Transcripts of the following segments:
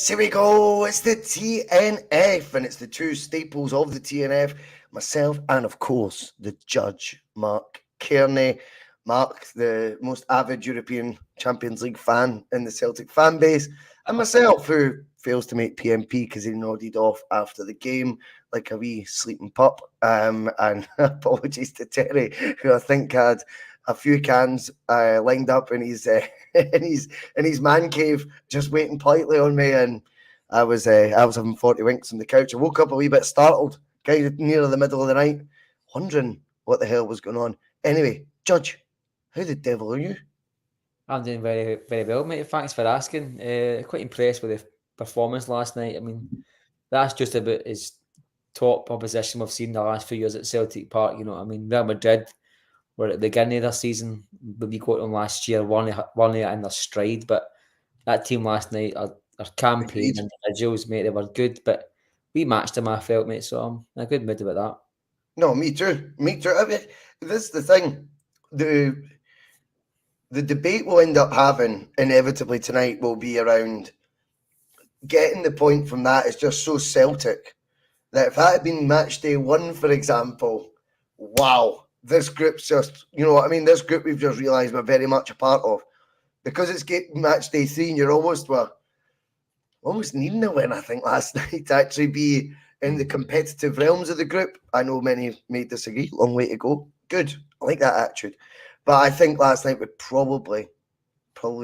here we go. It's the T.N.F, and it's the two staples of the T.N.F, myself and, of course, the judge, Marc Cairney. Marc, the most avid European Champions League fan in the Celtic fan base, and myself, who fails to make PMP because he nodded off after the game like a wee sleeping pup. And apologies to Terry, who I think had a few cans lined up in his in his man cave, just waiting politely on me. And I was having 40 winks on the couch. I woke up a wee bit startled, kind of near the middle of the night, wondering what the hell was going on. Anyway, Judge, how the devil are you? I'm doing very, very well, mate. Thanks for asking. Quite impressed with the performance last night. I mean, that's just about as top opposition we've seen the last few years at Celtic Park. You know what I mean? Real Madrid were at the beginning of their season. We got them last year, one in their stride. But that team last night, our campaign Agreed. individuals, mate, they were good. But we matched them, I felt, mate. So I'm in a good mood about that. No, me too. Me too. I mean, this is the thing. The debate we'll end up having inevitably tonight will be around getting the point from that is just so Celtic that if that had been match day one, for example, wow, this group's just, you know what I mean? This group we've just realised we're very much a part of. Because it's match day 3 and you're almost needing a win, I think, last night to actually be in the competitive realms of the group. I know many may disagree. Long way to go. Good. I like that attitude. But I think last night we probably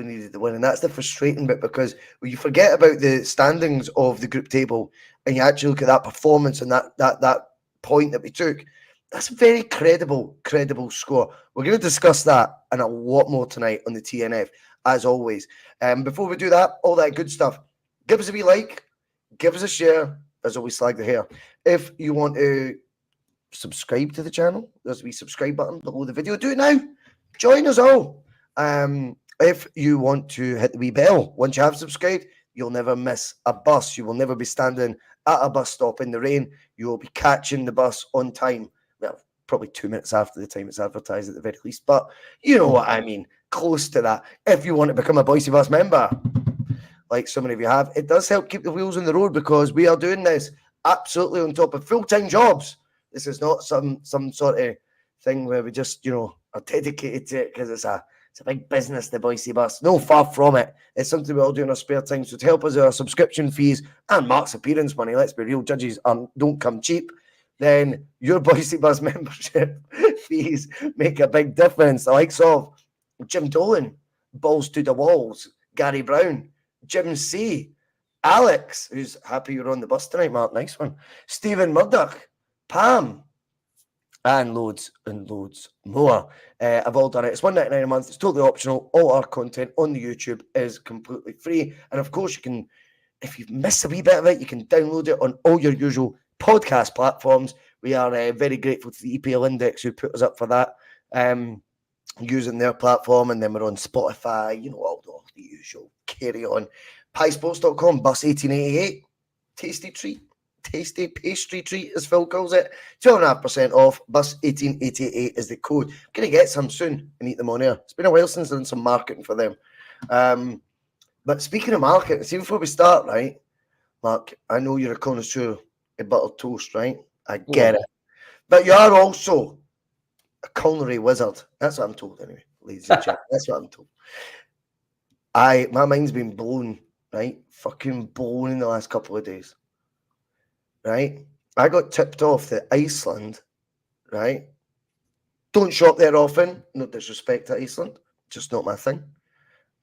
needed the win. And that's the frustrating bit, because when you forget about the standings of the group table and you actually look at that performance and that point that we took, that's a very credible score. We're going to discuss that and a lot more tonight on the T.N.F, as always. Before we do that, all that good stuff, give us a wee like, give us a share. As always, slag the hair. If you want to subscribe to the channel, there's a wee subscribe button below the video. Do it now. Join us all. If you want to hit the wee bell, once you have subscribed, you'll never miss a bus. You will never be standing at a bus stop in the rain. You will be catching the bus on time. Well, probably 2 minutes after the time it's advertised at the very least, but you know what I mean. Close to that. If you want to become a Bhoys Bus member, like so many of you have, it does help keep the wheels on the road, because we are doing this absolutely on top of full-time jobs. This is not some sort of thing where we just, are dedicated to it because it's a big business, the Bhoys Bus. No, far from it. It's something we all do in our spare time. So to help us with our subscription fees and Mark's appearance money, let's be real, judges don't come cheap, then your Bhoys Bus membership fees make a big difference. The likes of Jim Dolan, Balls to the Walls, Gary Brown, Jim C, Alex, who's happy you're on the bus tonight, Mark, nice one, Stephen Murdoch, Pam, and loads more. I've all done it. It's $1.99 a month. It's totally optional. All our content on the YouTube is completely free. And of course, you can, if you've missed a wee bit of it, you can download it on all your usual podcast platforms. We are very grateful to the EPL Index who put us up for that, using their platform. And then we're on Spotify, all the usual carry on. Piesports.com, bus 1888. Tasty pastry treat, as Phil calls it. 12.5% off. Bus 1888 is the code. Gonna get some soon and eat them on air. It's been a while since I've done some marketing for them. But speaking of marketing, see, before we start, right, Mark, I know you're a connoisseur of buttered toast, right? I get it. But you are also a culinary wizard. That's what I'm told, anyway, ladies and gentlemen. That's what I'm told. My mind's been blown, right? Fucking blown in the last couple of days. Right? I got tipped off that Iceland, right? Don't shop there often. No disrespect to Iceland. Just not my thing.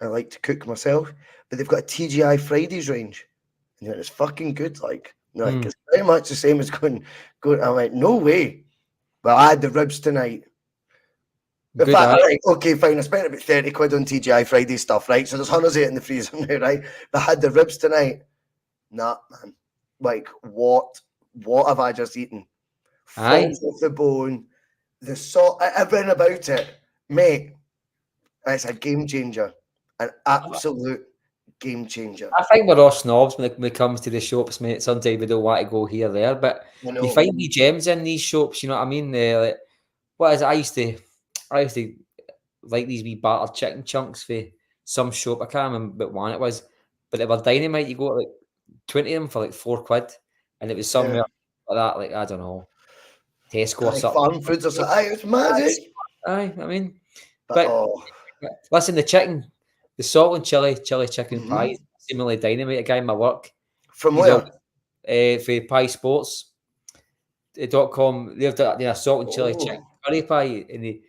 I like to cook myself. But they've got a TGI Fridays range. And it's fucking good. It's very much the same as going. I'm like, no way. Well, I had the ribs tonight. In fact, right, okay, fine. I spent about 30 quid on TGI Friday stuff, right? So there's hundreds of it in the freezer now, right? But I had the ribs tonight. Nah, man. Like, what have I just eaten? Falls off the bone, the salt, everything about it, mate. It's a game changer, an absolute game changer. I think we're all snobs when it comes to the shops, mate. Sometimes we don't want to go here, there, but you find the gems in these shops. You know what I mean? Like, what is it? I used to like these wee battered chicken chunks for some shop. I can't remember what one it was, but they were dynamite. You go to 20 of them for like £4, and it was somewhere like that, like I don't know, Tesco or something. Farm foods or something. Aye, it's magic. Aye, I mean, But listen, the salt and chili chicken Mhm. pie, seemingly dynamite. A guy in my work, From he's where? for Pie Sports. .com, they've done a salt and chili chicken curry pie, and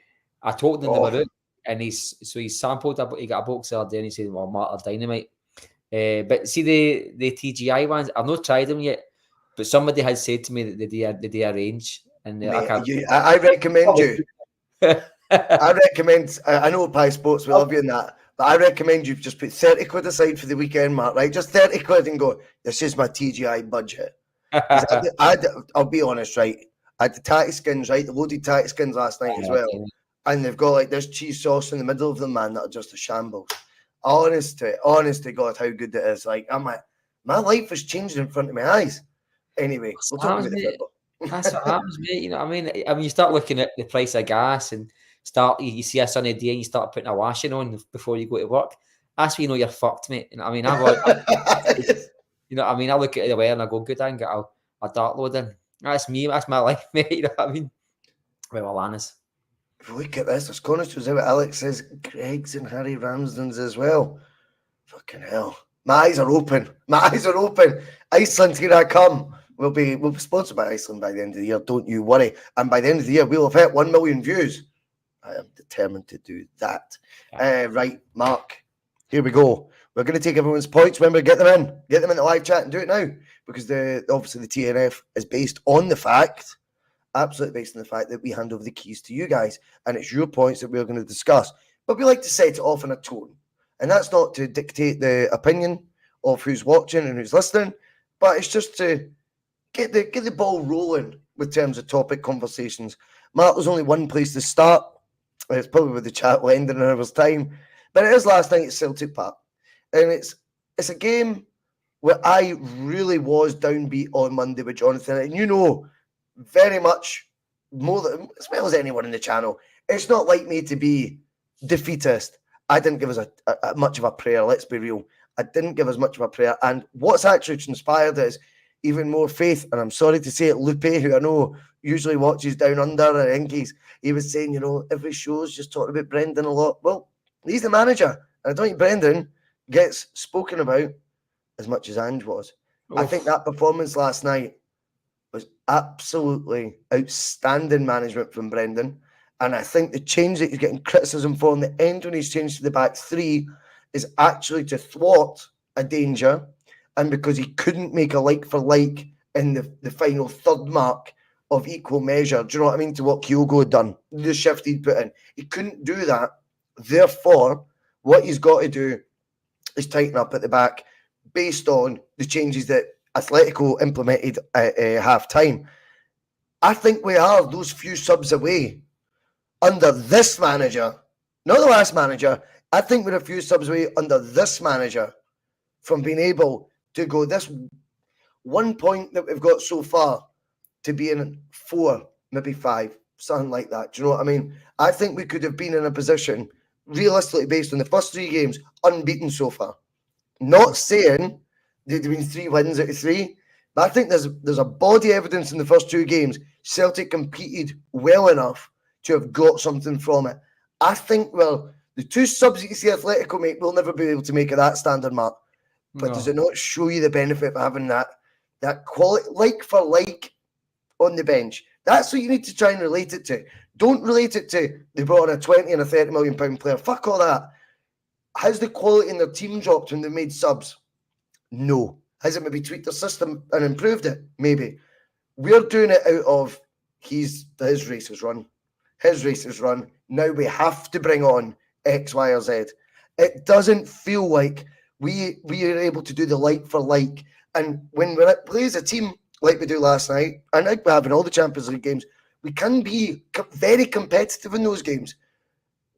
I told him they were out, and he sampled he got a box the other day, and he said, "Well, Mark, they're dynamite." But see the TGI ones, I've not tried them yet, but somebody has said to me that they do arrange, and Mate, I recommend you. I recommend. I know Pie Sports will love you in that, but I recommend you just put 30 quid aside for the weekend, Mark. Right, just 30 quid, and go. This is my TGI budget. I'll be honest, right? I had the tatty skins, right? The loaded tatty skins last night as well, and they've got like this cheese sauce in the middle of them, man. That are just a shambles. Honest to God, how good it is. Like I'm like, my life is changing in front of my eyes. Anyway, we'll talk about the football. That's what happens, mate. You know what I mean? You start looking at the price of gas and you see a sunny day and you start putting a washing on before you go to work. That's when you know you're fucked, mate. You know what I mean? You know what I mean? I look at the weather and I go, good, I can get a dart load in. That's me. That's my life, mate. You know what I mean? Well, Alana's. Look at this. There's corners to what Alex says. Greg's and Harry Ramsden's as well. Fucking hell. My eyes are open. Iceland, here I come. We'll be sponsored by Iceland by the end of the year. Don't you worry. And by the end of the year, we'll have hit 1 million views. I am determined to do that. Right, Mark. Here we go. We're going to take everyone's points. Remember, get them in the live chat and do it now, because obviously the T.N.F is based on the fact, absolutely based on the fact that we hand over the keys to you guys, and it's your points that we're going to discuss. But we like to set it off in a tone, and that's not to dictate the opinion of who's watching and who's listening, but it's just to get the ball rolling with terms of topic conversations. Mark, there's only one place to start. It's probably with the chat will end in an hour's time, but it is last night at Celtic Park. And it's a game where I really was downbeat on Monday with Jonathan. And you know, very much more than as well as anyone in the channel, it's not like me to be defeatist. I didn't give us a much of a prayer, let's be real. I didn't give us much of a prayer. And what's actually transpired is even more faith. And I'm sorry to say it, Lupe, who I know usually watches Down Under and Inkies, he was saying, you know, every show's just talking about Brendan a lot. Well, he's the manager. And I don't think Brendan gets spoken about as much as Ange was. Oof. I think that performance last night was absolutely outstanding management from Brendan. And I think the change that he's getting criticism for in the end when he's changed to the back three is actually to thwart a danger, and because he couldn't make a like for like in the final third mark of equal measure, do you know what I mean, to what Kyogo had done, the shift he'd put in. He couldn't do that. Therefore, what he's got to do is tighten up at the back based on the changes that Atletico implemented at half-time. I think we are those few subs away under this manager, not the last manager. I think we're a few subs away under this manager from being able to go this 1 point that we've got so far to be in 4, maybe 5, something like that. Do you know what I mean? I think we could have been in a position, realistically, based on the first 3 games, unbeaten so far. Not saying there'd been 3 wins out of 3, but I think there's a body evidence in the first 2 games. Celtic competed well enough to have got something from it. I think, well, the 2 subs that you see Atletico make, we'll never be able to make at that standard, Mark. But does it not show you the benefit of having that quality, like for like, on the bench? That's what you need to try and relate it to. Don't relate it to they brought in a 20 and a 30 million pound player. Fuck all that. Has the quality in their team dropped when they made subs? No. Has it maybe tweaked their system and improved it? Maybe. We're doing it out of his race is run. His race is run. Now we have to bring on X, Y, or Z. It doesn't feel like we are able to do the like for like. And when we play as a team like we do last night, and like we have in all the Champions League games, we can be very competitive in those games.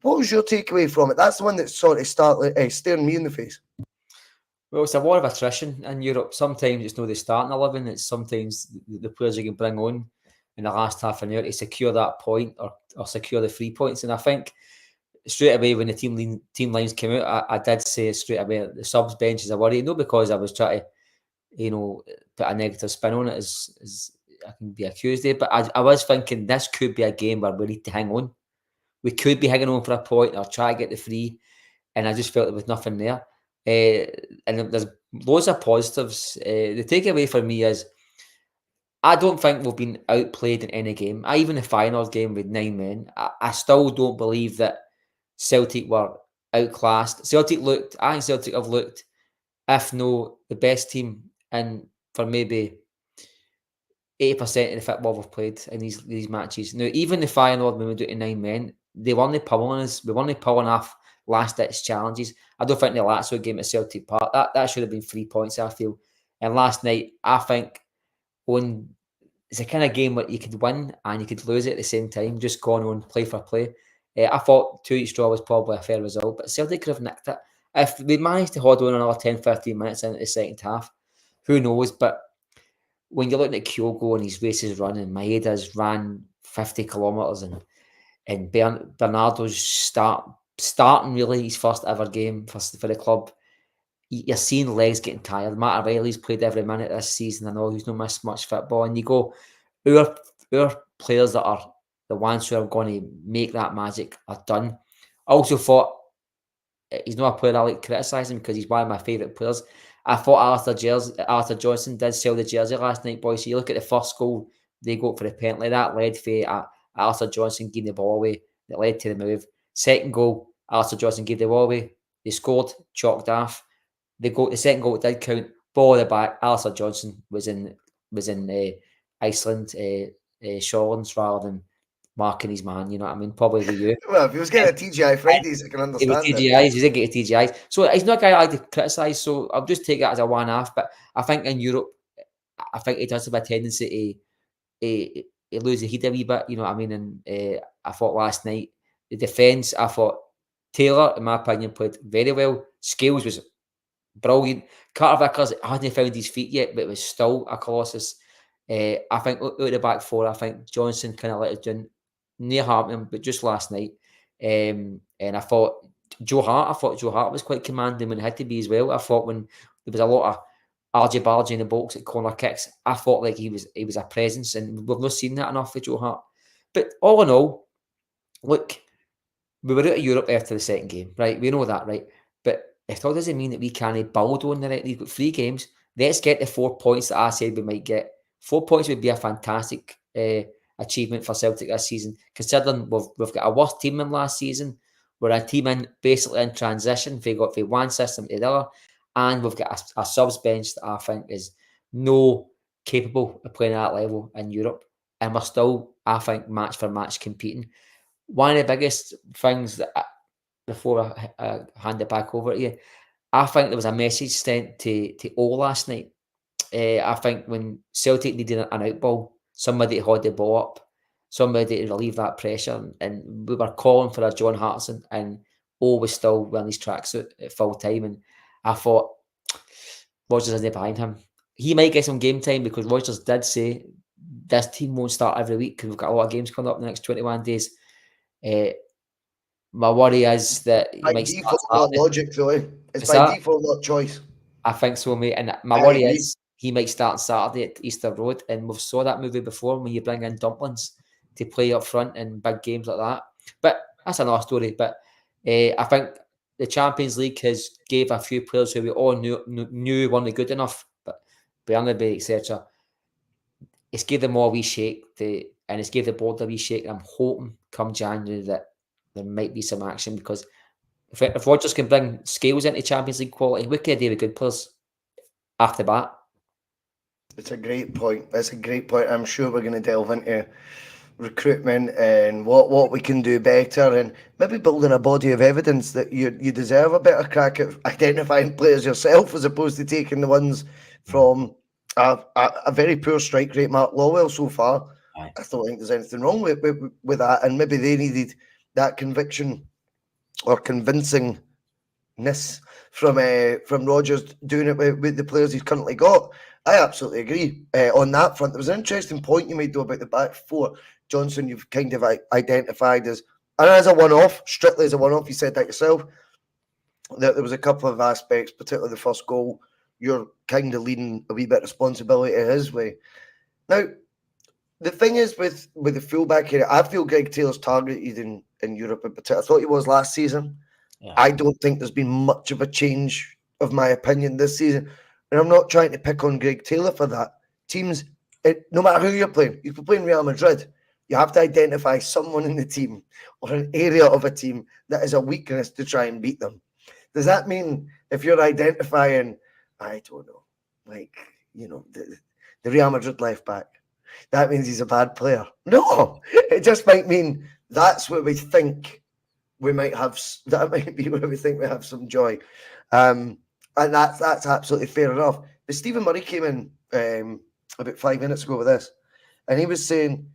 What was your takeaway from it? That's the one that sort of staring me in the face. Well, it's a lot of attrition in Europe. Sometimes it's not the starting 11. It's sometimes the players you can bring on in the last half an hour to secure that point or secure the 3 points. And I think straight away when the team lines came out, I did say straight away the subs bench is a worry. Not because I was trying to put a negative spin on it as I can be accused of. But I was thinking this could be a game where we need to hang on. We could be hanging on for a point or try to get the free. And I just felt there was nothing there. And there's loads of positives. The takeaway for me is I don't think we've been outplayed in any game. Even the finals game with 9 men, I still don't believe that Celtic were outclassed. I think Celtic have looked, if no, the best team in for maybe 80% of the football we've played in these matches. Now, even the final when we do it in 9 men, they weren't pulling us. We weren't pulling off last ditch challenges. I don't think the Lazio game at Celtic Park that should have been 3 points. I feel. And last night, I think on it's a kind of game where you could win and you could lose it at the same time. Just going on play for play. I thought 2 each draw was probably a fair result, but Celtic could have nicked it if they managed to hold on another 10, 15 minutes into the second half. Who knows? But when you're looking at Kyogo and his races running, Maeda's ran 50 kilometres and Bernardo's starting really his first ever game for the club. You're seeing legs getting tired. Matt O'Reilly's played every minute this season. I know he's not missed much football. And you go, our players that are the ones who are going to make that magic are done. I also thought he's not a player I like criticising because he's one of my favourite players. I thought Arthur Johnson did sell the jersey last night, boys. So you look at the first goal, they go for the penalty. That led for Arthur Johnson giving the ball away. That led to the move. Second goal, Arthur Johnson gave the ball away. They scored, chalked off. The second goal did count. Ball at the back. Arthur Johnson was in Iceland, Shawlands, rather than marking his man. You know what I mean? Probably with you. Well, if he was getting a TGI Fridays, I can It was understand it. TGIs. He did get a TGIs. So he's not a guy I like to criticise. So I'll just take that as a one-off. But I think in Europe, I think he does have a tendency to lose the heat a wee bit. You know what I mean? And I thought last night, the defence, I thought Taylor, in my opinion, played very well. Scales was brilliant. Carter Vickers hadn't found his feet yet, but it was still a colossus. I think out of the back four, I think Johnson kind of let us down near Hartman, but just last night. And I thought Joe Hart was quite commanding when it had to be as well. I thought when there was a lot of argy bargy in the box at corner kicks, I thought like he was a presence, and we've not seen that enough with Joe Hart. But all in all, look, we were out of Europe after the second game, right? We know that, right? But it still doesn't mean that we can't build on it. We've got 3 games. Let's get the 4 points that I said we might get. 4 points would be a fantastic achievement for Celtic this season, considering we've got a worse team than last season. We're a team basically in transition. We got from one system to the other, and we've got a subs bench that I think is no capable of playing at that level in Europe, and we're still, I think, match for match competing. One of the biggest things that before I hand it back over to you, I think there was a message sent to O last night. I think when Celtic needed an outball, somebody to hold the ball up, somebody to relieve that pressure, and we were calling for a John Hartson, and O was still wearing his tracksuit at full time, and I thought Rodgers isn't behind him. He might get some game time because Rodgers did say this team won't start every week because we've got a lot of games coming up in the next 21 days. My worry is that he By might start default, not Saturday. logic, though. It's Is by that? default, not choice. I think so, mate. And my I worry agree. is he might start Saturday at Easter Road, and we've saw that movie before when you bring in dumplings to play up front in big games like that. But that's another story. But I think the Champions League has gave a few players who we all knew weren't good enough, but Bernabeu, etc. It's gave them all a wee shake, and it's gave the board a wee shake. I'm hoping come January that there might be some action because if Rodgers can bring Scales into Champions League quality, we could do with good players after that. It's a great point. That's a great point. I'm sure we're going to delve into recruitment and what we can do better, and maybe building a body of evidence that you deserve a better crack at identifying players yourself as opposed to taking the ones from a very poor strike rate Mark Lawwell so far. Aye. I don't think there's anything wrong with that, and maybe they needed that conviction or convincingness from Rodgers doing it with the players he's currently got. I absolutely agree on that front. There was an interesting point you made though about the back four. Johnson, you've kind of identified as a one-off, strictly as a one-off. You said that yourself. That there was a couple of aspects, particularly the first goal. you're kind of leading a wee bit of responsibility his way. Now, the thing is with the fullback here, I feel Greg Taylor's targeted in Europe in particular. I thought he was last season. Yeah. I don't think there's been much of a change of my opinion this season. And I'm not trying to pick on Greg Taylor for that. Teams, no matter who you're playing, you can play in Real Madrid, you have to identify someone in the team or an area of a team that is a weakness to try and beat them. Does that mean if you're identifying, I don't know, like, the Real Madrid left back, that means he's a bad player? No, it just might mean that's where we think we might have, that might be where we think we have some joy. And that's absolutely fair enough. But Stephen Murray came in about 5 minutes ago with this, and he was saying,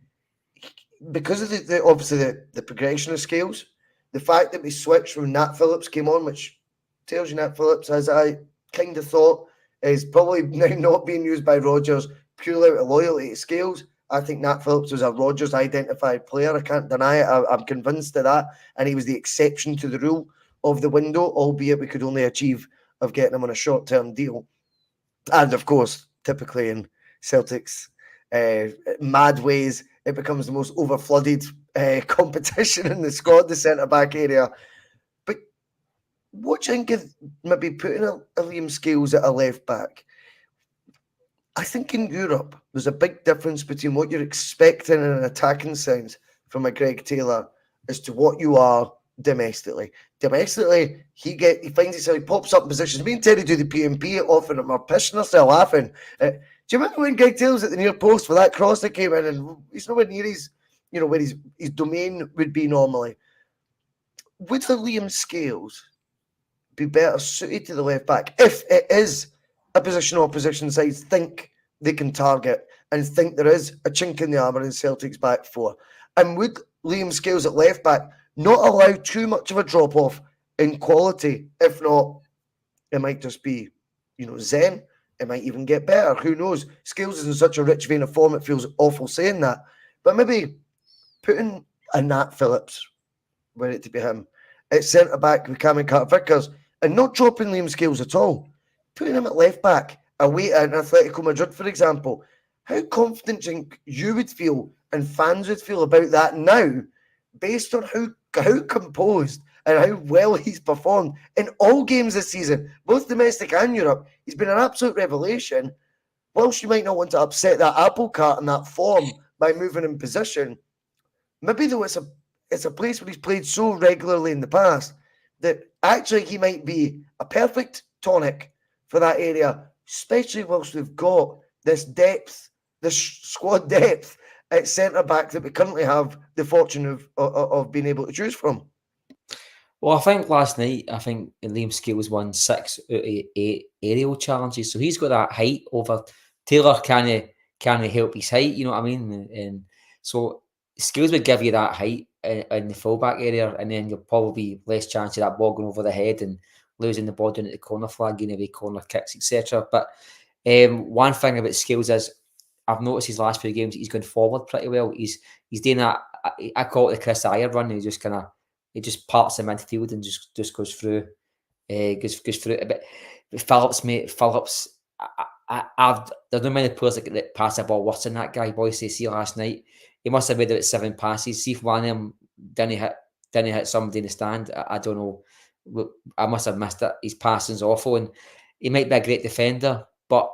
because of the obviously the progression of Scales, the fact that we switched from Nat Phillips came on, which tells you Nat Phillips, as I kind of thought, is probably now not being used by Rodgers purely out of loyalty to Scales. I think Nat Phillips was a Rodgers identified player. I can't deny it. I'm convinced of that. And he was the exception to the rule of the window, albeit we could only achieve of getting him on a short-term deal. And of course, typically in Celtic's mad ways, it becomes the most overflooded competition in the squad, the centre-back area. But what do you think of maybe putting a Liam Scales at a left-back? I think in Europe, there's a big difference between what you're expecting in an attacking sense from a Greg Taylor as to what you are domestically. Domestically, he finds himself, he pops up in positions. Me and Terry do the PMP often, and we're pissing ourselves laughing. Do you remember when Greg Taylor's at the near post for that cross that came in, and he's nowhere near his, where his domain would be normally? Would the Liam Scales be better suited to the left back if it is a position opposition sides think they can target and think there is a chink in the armour in Celtic's back four? And would Liam Scales at left back not allow too much of a drop off in quality? If not, it might just be, zen. It might even get better. Who knows? Scales is in such a rich vein of form, it feels awful saying that. But maybe putting a Nat Phillips, were it to be him, at centre back with Cameron Carter-Vickers, and not dropping Liam Scales at all, putting him at left back away at Atletico Madrid, for example. How confident do you think you would feel and fans would feel about that now, based on how composed and how well he's performed in all games this season, both domestic and Europe? He's been an absolute revelation. Whilst you might not want to upset that apple cart in that form by moving in position, maybe though it's a place where he's played so regularly in the past that actually he might be a perfect tonic for that area, especially whilst we've got this depth, this squad depth at centre-back that we currently have the fortune of being able to choose from. Well, I think last night, Liam Scales won 6 out of 8 aerial challenges. So he's got that height over Taylor. Can help his height, you know what I mean? And so Scales would give you that height in the fullback area, and then you'll probably be less chance of that ball going over the head and losing the ball down at the corner flag, getting away corner kicks, etc. But one thing about Scales is I've noticed his last few games he's going forward pretty well. He's doing that. I call it the Chris Ayer run. He just parts the midfield and just goes through. Goes through it. But Phillips, there's not many players that pass the ball worse than that guy. Boys, they see last night, he must have made about 7 passes. See if one of them didn't hit somebody in the stand. I don't know. I must have missed it. His passing's awful, and he might be a great defender, but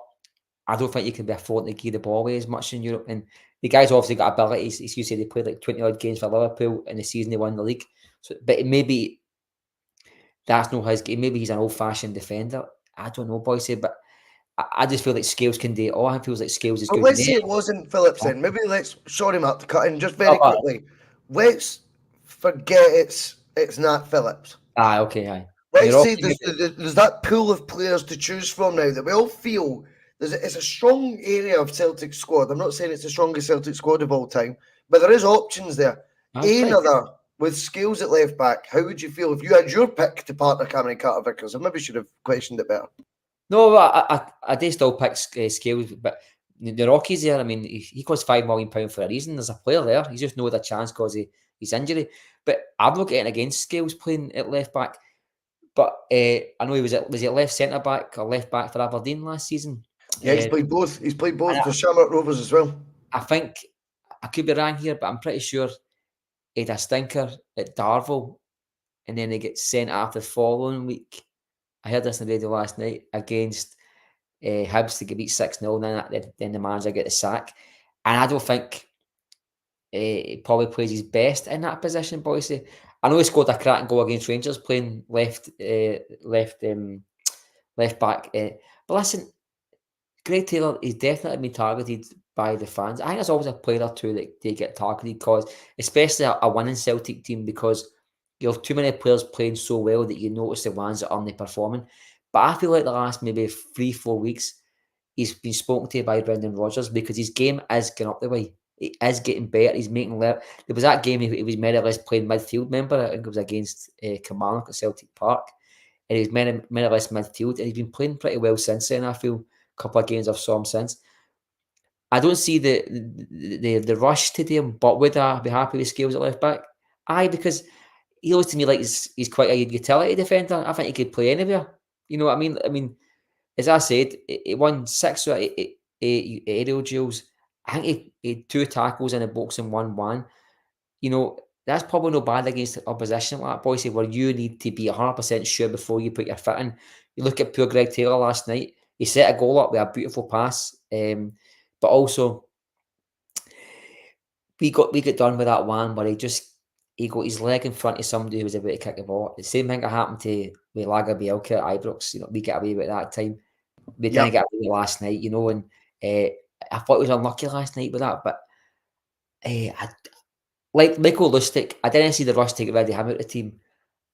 I don't think you can be affording to give the ball away as much in Europe. And the guy's obviously got abilities. As you say, they played like 20 odd games for Liverpool in the season they won the league. So, but maybe that's not his game. Maybe he's an old-fashioned defender. I don't know, boys. But I just feel like Scales can do it all. I feel like Scales is good. Let's say it wasn't Phillips then. Maybe let's short him up to cut in just very quickly. Let's forget it's Nat Phillips. Okay, aye. Let's say there's that pool of players to choose from now that we all feel it's a strong area of Celtic squad. I'm not saying it's the strongest Celtic squad of all time, but there is options there. Another with Scales at left back. How would you feel if you had your pick to partner Cameron Carter-Vickers? I maybe should have questioned it better. No, I do still pick Scales, but the Rockies there, I mean, he costs £5 million for a reason. There's a player there. He's just no other chance because of his injury. But I'm not getting against Scales playing at left back. But I know he was it left centre back or left back for Aberdeen last season. Yeah, he's played both. He's played both And for Shamrock Rovers as well. I think I could be wrong here, but I'm pretty sure he had a stinker at Darvel, and then he gets sent after the following week. I heard this on the radio last night against Hibs to get beat 6-0, and then the manager get the sack. And I don't think he probably plays his best in that position, Boise. I know he scored a cracking goal against Rangers playing left back. But listen, Greg Taylor is definitely been targeted by the fans. I think there's always a player or two that they get targeted because, especially a winning Celtic team, because you have too many players playing so well that you notice the ones that aren't performing. But I feel like the last maybe 3-4 weeks, he's been spoken to by Brendan Rodgers because his game is going up the way. It is getting better. He's making there was that game he was more or less playing midfield. Remember, I think it was against Kilmarnock at Celtic Park, and he's more or less midfield, and he's been playing pretty well since then. I feel a couple of games I've saw him since. I don't see the rush to do him, but would I be happy with Scales at left back? Aye, because he looks to me like he's quite a utility defender. I think he could play anywhere. You know what I mean? I mean, as I said, he won 6 or 8 aerial duels. I think he had 2 tackles in the box and 1-1. You know, that's probably no bad against opposition like that, Boise, where you need to be 100% sure before you put your foot in. You look at poor Greg Taylor last night. He set a goal up with a beautiful pass, but also we got done with that one where he got his leg in front of somebody who was about to kick the ball. The same thing that happened to with Lager Bielka at Ibrox. You know, we get away with that time. We didn't get away with last night, you know, and I thought it was unlucky last night with that, but like Michael Lustig, I didn't see the rush to get rid of him out of the team.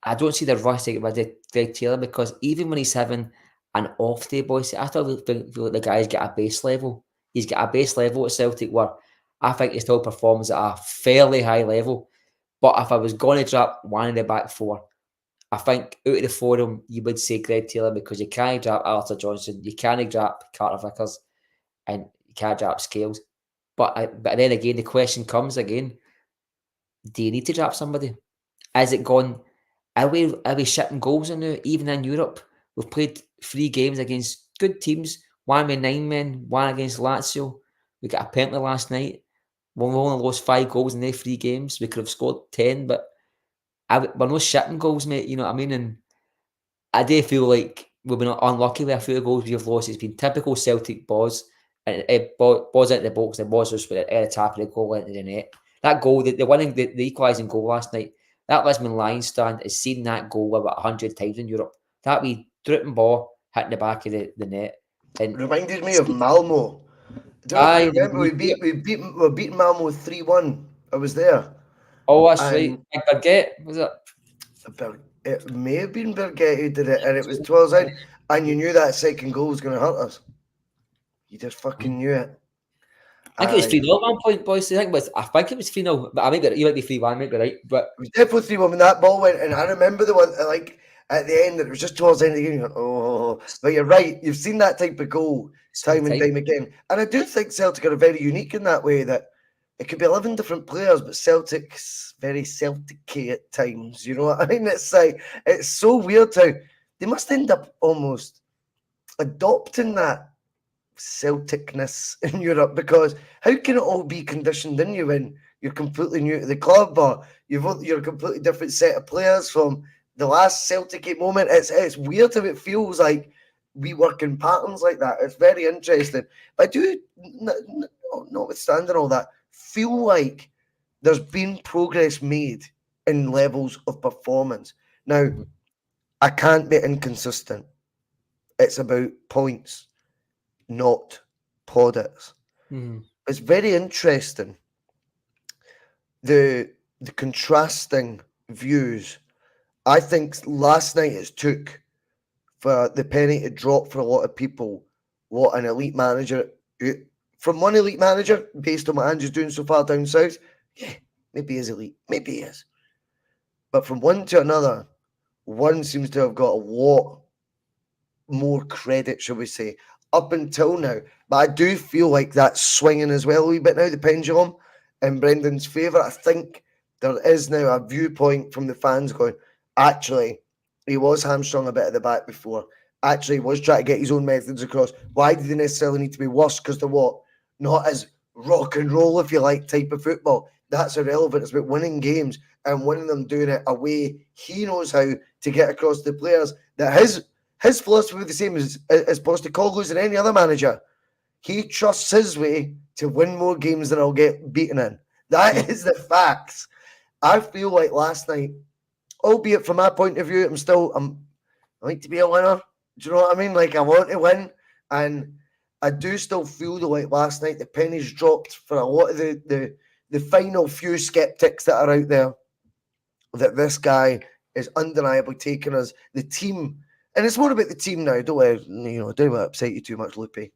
I don't see the rush to get rid of Greg Taylor because even when he's having an off day, boys, I still feel like the guy's got a base level. He's got a base level at Celtic where I think he still performs at a fairly high level. But if I was going to drop one of the back four, I think out of the four of them, you would say Greg Taylor because you can't drop Arthur Johnson, you can't drop Carter Vickers, and you can't drop Scales. But then again, the question comes again, do you need to drop somebody? Is it gone? Are we shipping goals in now? Even in Europe, we've played 3 games against good teams. One with 9 men, one against Lazio. We got a penalty last night. We only lost 5 goals in their 3 games. We could have scored 10, but we're not shipping goals, mate. You know what I mean? And I do feel like we've been unlucky with a few goals we've lost. It's been typical Celtic balls. And balls into the box, and balls just at the top of the goal into the net. That goal, the winning, the equalising goal last night, that Lisbon Lions stand has seen that goal about 100 times in Europe. That wee dripping ball hitting the back of the net. And reminded me of Malmo. I don't know if you remember, we beat Malmo 3-1. I was there. Oh, that's right. Baguette, was it? It may have been Birgit who did it, and it was 12 out, and you knew that second goal was going to hurt us. You just fucking knew it. I think it was 3-0 at one point, boys. I think it was 3-0, but I might be, you might be 3-1, might be right. But it was definitely 3-1 when that ball went, and I remember the one like at the end that it was just towards the end of the game. Oh, but you're right. You've seen that type of goal time and time again, and I do think Celtic are very unique in that way that it could be 11 different players, but Celtic's very Celtic-y at times. You know what I mean? It's like it's so weird how they must end up almost adopting that Celticness in Europe, because how can it all be conditioned in you when you're completely new to the club or you're a completely different set of players from the last Celtic moment? It's weird how it feels like we work in patterns like that. It's very interesting. But I do, notwithstanding all that, feel like there's been progress made in levels of performance. Now, I can't be inconsistent. It's about points, not plaudits. It's very interesting the contrasting views. I think last night it took for the penny to drop for a lot of people what an elite manager, from one elite manager based on what Andrew's doing so far down south, yeah, maybe he is elite, maybe he is, but from one to another, one seems to have got a lot more credit, shall we say, up until now. But I do feel like that's swinging as well a wee bit now, the pendulum in Brendan's favour. I think there is now a viewpoint from the fans going, actually, He was hamstrung a bit at the back before. Actually, he was trying to get his own methods across. Why did he necessarily need to be worse? Because they're what? Not as rock and roll, if you like, type of football. That's irrelevant. It's about winning games and winning them, doing it a way he knows how to get across the players. That his philosophy is the same as Postecoglou's and any other manager. He trusts his way to win more games than I'll get beaten in. That is the facts. I feel like last night, albeit from my point of view, I like to be a winner. Do you know what I mean? Like I want to win, and I do still feel like last night the pennies dropped for a lot of the final few skeptics that are out there that this guy is undeniably taking us the team, and it's more about the team now. Don't let don't want to upset you too much, Loopy.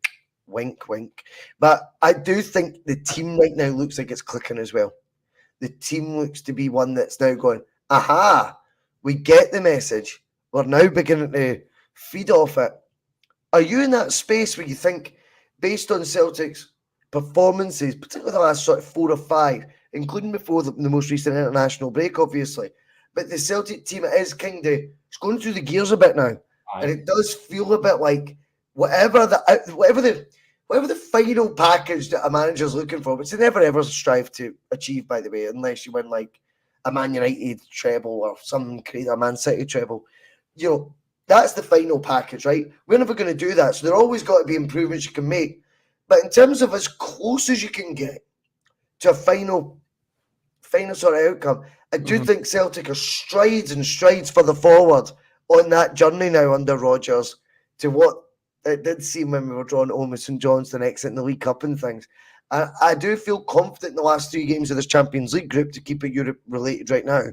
Wink, wink. But I do think the team right now looks like it's clicking as well. The team looks to be one that's now going, aha, we get the message. We're now beginning to feed off it. Are you in that space where you think, based on Celtic's performances, particularly the last sort of 4 or 5, including before the most recent international break, obviously, but the Celtic team is kind of it's going through the gears a bit now, and it does feel a bit like whatever the final package that a manager's looking for, which they never ever strive to achieve, by the way, unless you win like a Man United treble or some crazy Man City treble. That's the final package, right? We're never going to do that. So there always got to be improvements you can make. But in terms of as close as you can get to a final sort of outcome, I do think Celtic are strides and strides further forward on that journey now under Rodgers to what it did seem when we were drawing home with St John's the next in the League Cup and things. I do feel confident in the last 3 games of this Champions League group, to keep it Europe related right now,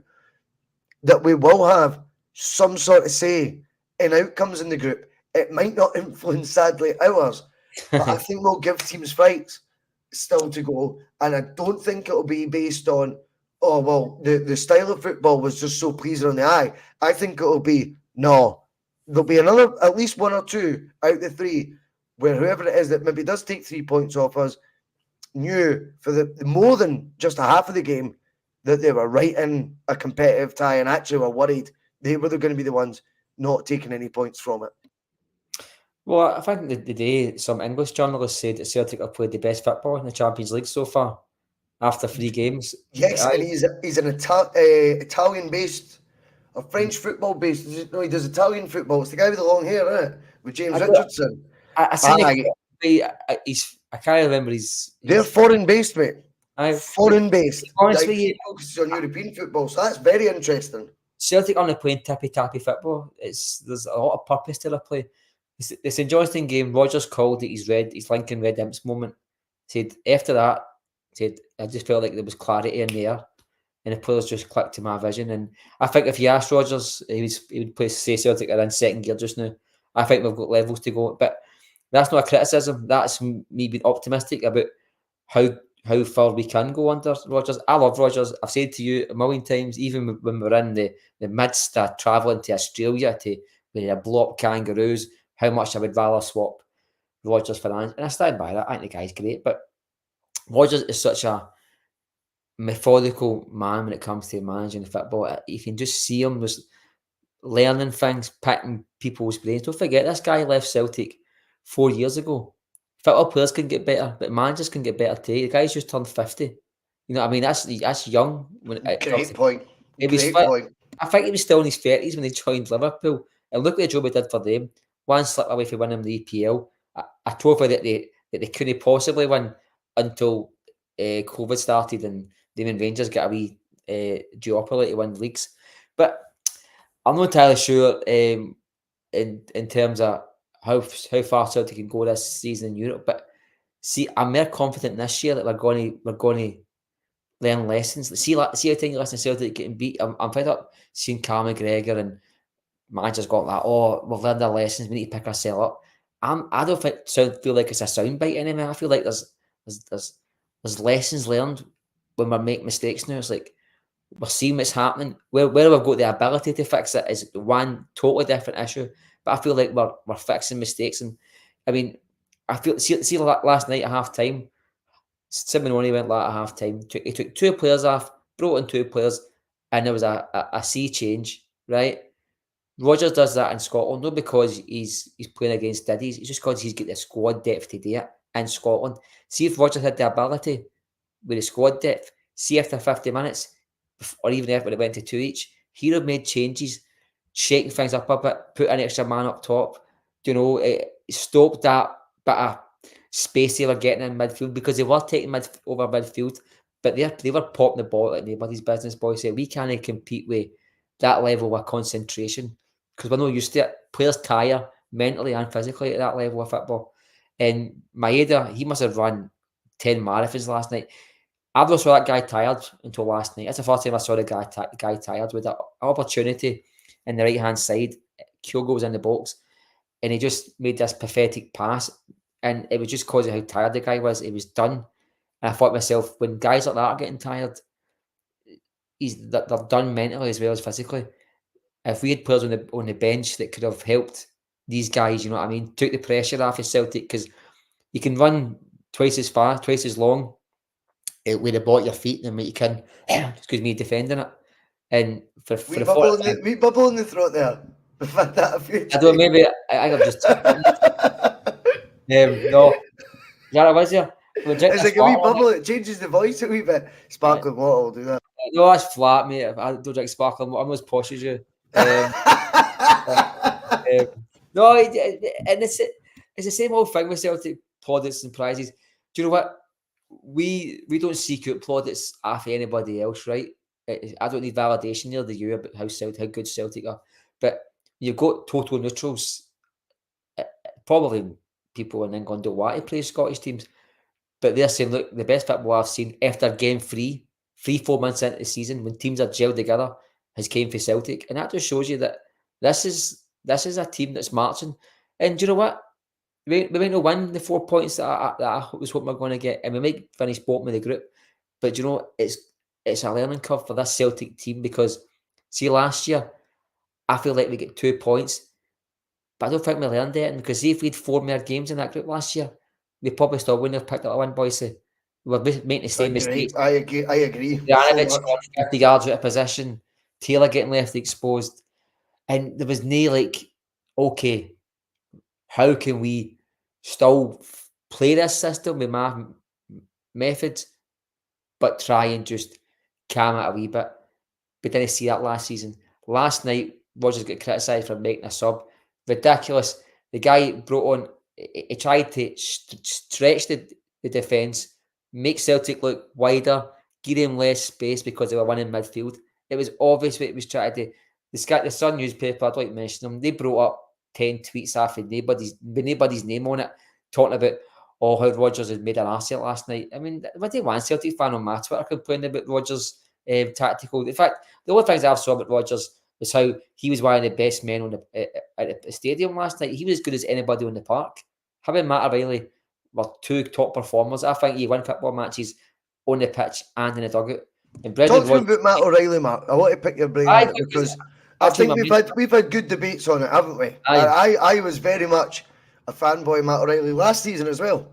that we will have some sort of say in outcomes in the group. It might not influence, sadly, ours, but I think we'll give teams fights still to go. And I don't think it'll be based on, oh, well, the style of football was just so pleasing on the eye. I think it'll be, no, there'll be at least 1 or 2 out of the 3 where whoever it is that maybe does take 3 points off us knew for the more than just a half of the game that they were right in a competitive tie and actually were worried they were going to be the ones not taking any points from it. Well, I think the day some English journalists said that Celtic have played the best football in the Champions League so far after 3 games. Yes, and he's an Italian-based, a French football-based. No, he does Italian football. It's the guy with the long hair, isn't it? With James Richardson. I can't remember his. They're foreign-based, mate. Foreign-based. Honestly, focuses on European football, so that's very interesting. Celtic aren't playing tippy-tappy football. There's a lot of purpose to their play. The St Johnstone game, Rodgers called it his Lincoln Red Imps moment. Said after that, I just felt like there was clarity in the air, and the players just clicked to my vision. And I think if you asked Rodgers, he would say Celtic are in second gear just now. I think we've got levels to go, but that's not a criticism. That's me being optimistic about how far we can go under Rodgers. I love Rodgers. I've said to you a million times, even when we were in the midst of travelling to Australia to where they blow up kangaroos, how much I would rather swap Rodgers for Ange. And I stand by that. I think the guy's great. But Rodgers is such a methodical man when it comes to managing the football. You can just see him just learning things, picking people's brains. Don't forget, this guy left Celtic 4 years ago. Football players can get better, but managers can get better today. The guy's just turned 50. You know what I mean? That's young. Great point. I think he was still in his 30s when he joined Liverpool. And look what the job he did for them. One slip away from winning the EPL. A trophy that they couldn't possibly win until COVID started and them and Rangers got a wee duopoly to win leagues. But I'm not entirely sure in terms of how far Celtic can go this season in Europe. But see, I'm more confident this year that we're going to learn lessons. See how time you listen to Celtic getting beat. I'm fed up seeing Carl McGregor and managers got that. Oh, we've learned our lessons. We need to pick ourselves up. I don't feel like it's a soundbite anymore. I feel like there's lessons learned when we make mistakes now. It's like we're seeing what's happening. Where we've got the ability to fix it is one totally different issue. But I feel like we're fixing mistakes. And I mean, I feel see last night at half time, Simeone went late at half time. He took 2 players off, brought in 2 players, and there was a sea change, right? Rodgers does that in Scotland, not because he's playing against Diddy's, it's just because he's got the squad depth to do it in Scotland. See if Rodgers had the ability with the squad depth, see after 50 minutes, or even if it went to 2 each, he'd have made changes, shaking things up a bit, put an extra man up top, it stopped that bit of space they were getting in midfield, because they were taking over midfield, but they were popping the ball like nobody's business, boys. So we can't compete with that level of concentration, because we're not used to it. Players tire mentally and physically at that level of football. And Maeda, he must have run 10 marathons last night. I've never saw that guy tired until last night. That's the first time I saw the guy tired with that opportunity in the right-hand side. Kyogo was in the box, and he just made this pathetic pass, and it was just because of how tired the guy was. It was done. And I thought to myself, when guys like that are getting tired, they're done mentally as well as physically. If we had players on the bench that could have helped these guys, you know what I mean, took the pressure off of Celtic, because you can run twice as far, twice as long with the ball at your feet than what you can, excuse me, defending it. And for the fourth time, wee bubble in the throat there. We've had that a few I don't know, times. maybe I think I've just no, that was you. We're drinking It's a like a wee sparkling. bubble. It changes the voice a wee bit. Sparkling water will do that. No, that's flat, mate. I don't drink sparkling water. I'm as posh as you. Um, no, and it's the same old thing with Celtic plaudits and prizes. Do you know what? We don't seek out plaudits after anybody else, right? I don't need validation there to you about how good Celtic are. But you've got total neutrals. Probably people in England don't want to play Scottish teams, but they're saying, look, the best football I've seen after game 4 months into the season, when teams are gelled together, has came for Celtic, and that just shows you that this is a team that's marching. And do you know what? We might not win the 4 points that I was hoping we're going to get, and we might finish bottom of the group. But you know, it's a learning curve for this Celtic team, because see, last year I feel like we get 2 points, but I don't think we learned it. Because see, if we had 4 more games in that group last year, we probably still wouldn't have picked up a win, boys. We were making the same mistakes. I agree so Janovic much. going 50 yards out of position, Taylor getting left exposed, and there was no like, okay, how can we still play this system with my methods, but try and just calm it a wee bit? We didn't see that last season. Last night, Rodgers got criticised for making a sub. Ridiculous. The guy brought on, he tried to stretch the defence, make Celtic look wider, give them less space because they were winning midfield. It was obvious what it was trying to do. The Sun newspaper, I'd like to mention them, they brought up 10 tweets after nobody's name on it, talking about how Rodgers had made an arse of it last night. I mean, what do one Celtic fan on my Twitter complaining about Rodgers' tactical? In fact, the only things I saw about Rodgers was how he was one of the best men on at the stadium last night. He was as good as anybody on the park. Him and Matt O'Reilly were 2 top performers. I think he won football matches on the pitch and in the dugout. And Brendan Talk to me Rodgers, about Matt O'Reilly, Mark. I want to pick your brain I on it think he's because I that's think my we've had good debates on it, haven't we? aye, I was very much a fanboy of Matt O'Reilly last season as well.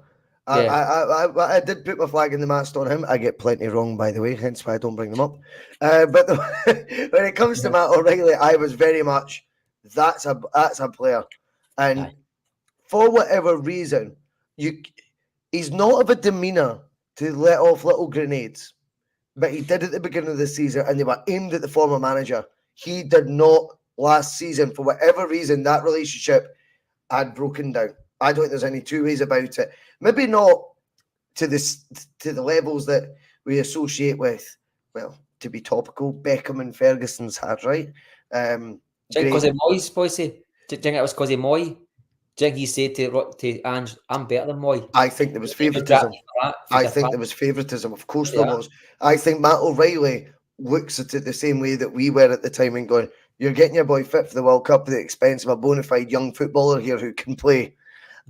yeah. I did put my flag in the mast on him. I get plenty wrong, by the way, hence why I don't bring them up. But when it comes to Yeah. Matt O'Reilly, I was very much that's a player, and Aye. for whatever reason, he's not of a demeanour to let off little grenades. But he did at the beginning of the season, and they were aimed at the former manager. He did not last season. For whatever reason, that relationship had broken down. I don't think there's any two ways about it. Maybe not to the levels that we associate with, well, to be topical, Beckham and Ferguson's had, right? Because Great. of Moy's, boysy. Do you think it was because of Moy? Do you think he said to Ange, I'm better than Moy? I think there was He was drafted favouritism. for that, for I the think fact there was favouritism. Of course there yeah. was. I think Matt O'Reilly looks at it the same way that we were at the time and going, you're getting your boy fit for the World Cup at the expense of a bona fide young footballer here who can play.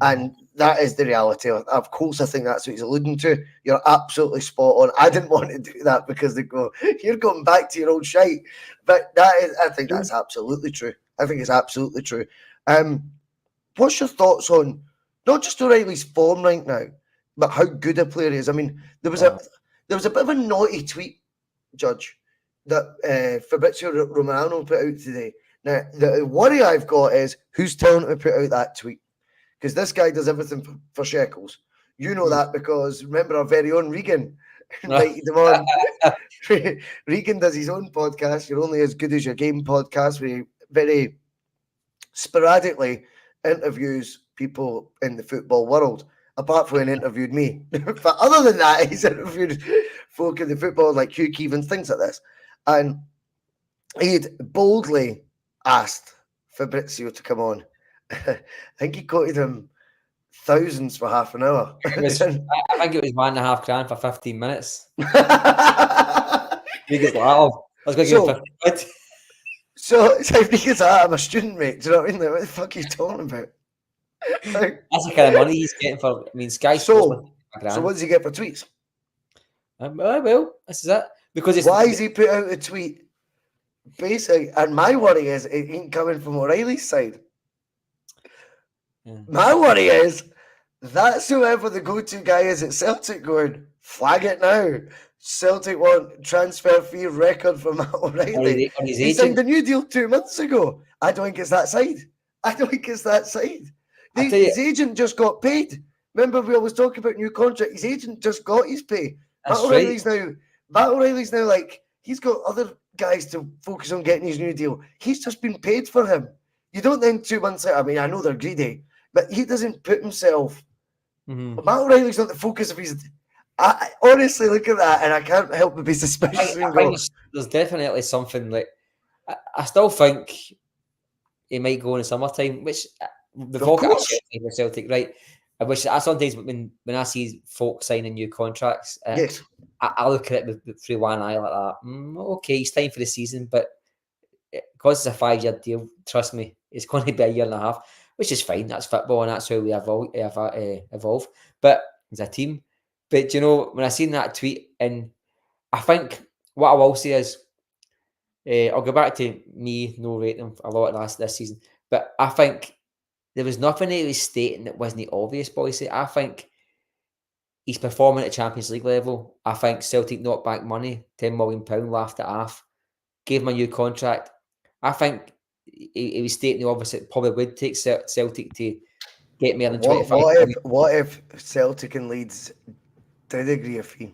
And that is the reality. Of course, I think that's what he's alluding to. You're absolutely spot on. I didn't want to do that because they go, you're going back to your old shite. But I think that's absolutely true. I think it's absolutely true. What's your thoughts on not just O'Reilly's form right now, but how good a player he is? I mean, there was a bit of a naughty tweet, Judge, that Fabrizio Romano put out today Now, the worry I've got is who's telling him to put out that tweet? Because this guy does everything for shekels. You know that because remember our very own Regan invited him on. Regan does his own podcast, You're Only As Good As Your Game podcast, where he very sporadically interviews people in the football world, apart from when he interviewed me. But other than that, he's interviewed folk in the football like Hugh Keevans, things like this. And he'd boldly asked Fabrizio to come on. I think he quoted him thousands for half an hour. I think it was £1.5 for 15 minutes. Because I was going to give him 50 quid. So it's like because I'm a student, mate. Do you know what I mean? Like, what the fuck are you talking about? Like, that's the kind of money he's getting for. I mean, Sky. So what does he get for tweets? Well, this is it. Because why has he put out a tweet? Basically, and my worry is it ain't coming from O'Reilly's side. Yeah. My worry is that's whoever the go-to guy is at Celtic going, flag it now. Celtic want transfer fee record from Matt O'Reilly. He signed a new deal 2 months ago. I don't think it's that side. His agent just got paid. Remember, we always talk about new contract. His agent just got his pay. Matt O'Reilly's now like, he's got other guys to focus on getting his new deal. He's just been paid for him. You don't then 2 months later, I mean, I know they're greedy, but he doesn't put himself. Matt O'Reilly's not the focus of his. I honestly look at that and I can't help but be suspicious. I think there's definitely something like I still think he might go in the summertime, which the folk at Celtic, right? Which I sometimes when I see folk signing new contracts, yes, I look at it through one eye like that. Okay, it's time for the season, but because it's a 5-year deal, trust me, it's going to be a year and a half, which is fine. That's football, and that's how we evolve. But as a team. But you know, when I seen that tweet, and I think what I will say is, I'll go back to me no rating him a lot this season, but I think there was nothing he was stating that wasn't obvious, boys. I think he's performing at Champions League level. I think Celtic knocked back money, £10 million, laughed it off, gave him a new contract. I think he was stating the obvious. It probably would take Celtic to get more than 25. What if Celtic and Leeds did agree a fee?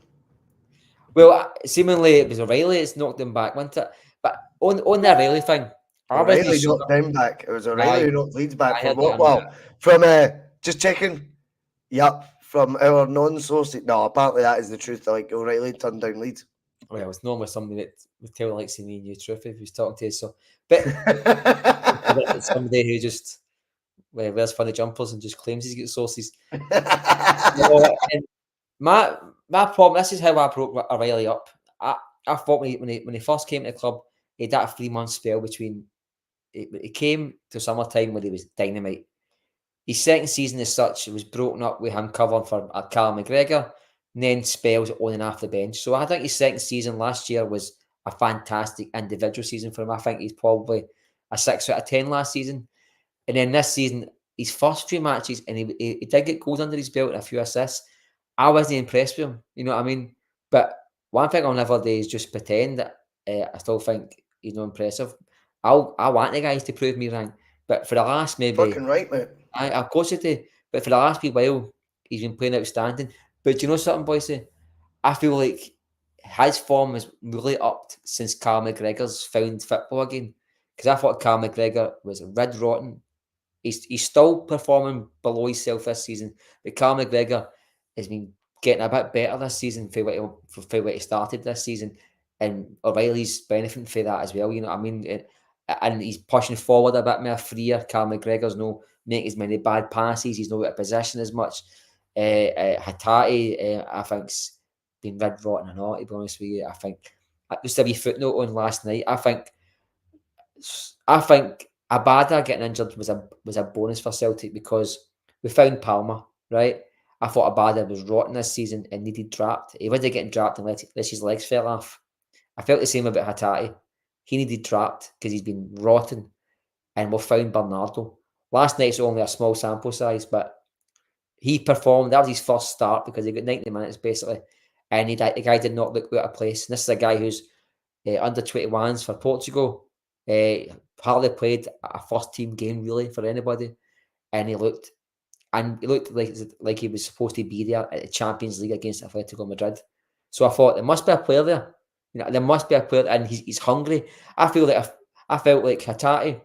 Well, seemingly it was O'Reilly that's knocked them back, wasn't it? But on the O'Reilly thing, O'Reilly knocked them back. It was O'Reilly who knocked Leeds back. From just checking. Yep, from our non-source. No, apparently that is the truth. Like O'Reilly turned down Leeds. Well, it's normally somebody that would tell like me and you truth if he was talking to us. So, but it's somebody who just wears funny jumpers and just claims he's got sources. My problem. This is how I broke O'Reilly up. I thought when he first came to the club, he had that 3-month spell between. He came to summertime where he was dynamite. His second season as such, it was broken up with him covering for Callum McGregor, and then spells on and off the bench. So I think his second season last year was a fantastic individual season for him. I think he's probably a 6 out of 10 last season. And then this season, his first 3 matches, and he did get goals under his belt and a few assists. I wasn't impressed with him, you know what I mean? But one thing I'll never do is just pretend that I still think he's not impressive. I want the guys to prove me wrong. But for the last maybe... Fucking right, mate. Of course it did. But for the last wee while, he's been playing outstanding. But do you know something, boys? I feel like his form has really upped since Carl McGregor's found football again. Because I thought Carl McGregor was red rotten. He's still performing below himself this season. But Carl McGregor has been getting a bit better this season for what he started this season. And O'Reilly's benefiting from that as well, you know what I mean? And he's pushing forward a bit more freer. Carl McGregor's no making as many bad passes. He's not out of position as much. Hatate, I think's been red rotten and all, to be honest with you. I think just a wee footnote on last night. I think Abada getting injured was a bonus for Celtic because we found Palmer, right? I thought Abada was rotten this season and needed dropped. He wasn't getting dropped unless his legs fell off. I felt the same about Hatate. He needed dropped because he's been rotten, and we found Bernardo. Last night's only a small sample size, but he performed. That was his first start because he got 90 minutes basically, and the guy did not look out of place. And this is a guy who's under 21s for Portugal. Hardly played a first team game really for anybody, and he looked like he was supposed to be there at the Champions League against Atletico Madrid. So I thought there must be a player there. There must be a player, and he's hungry. I felt like Hatate.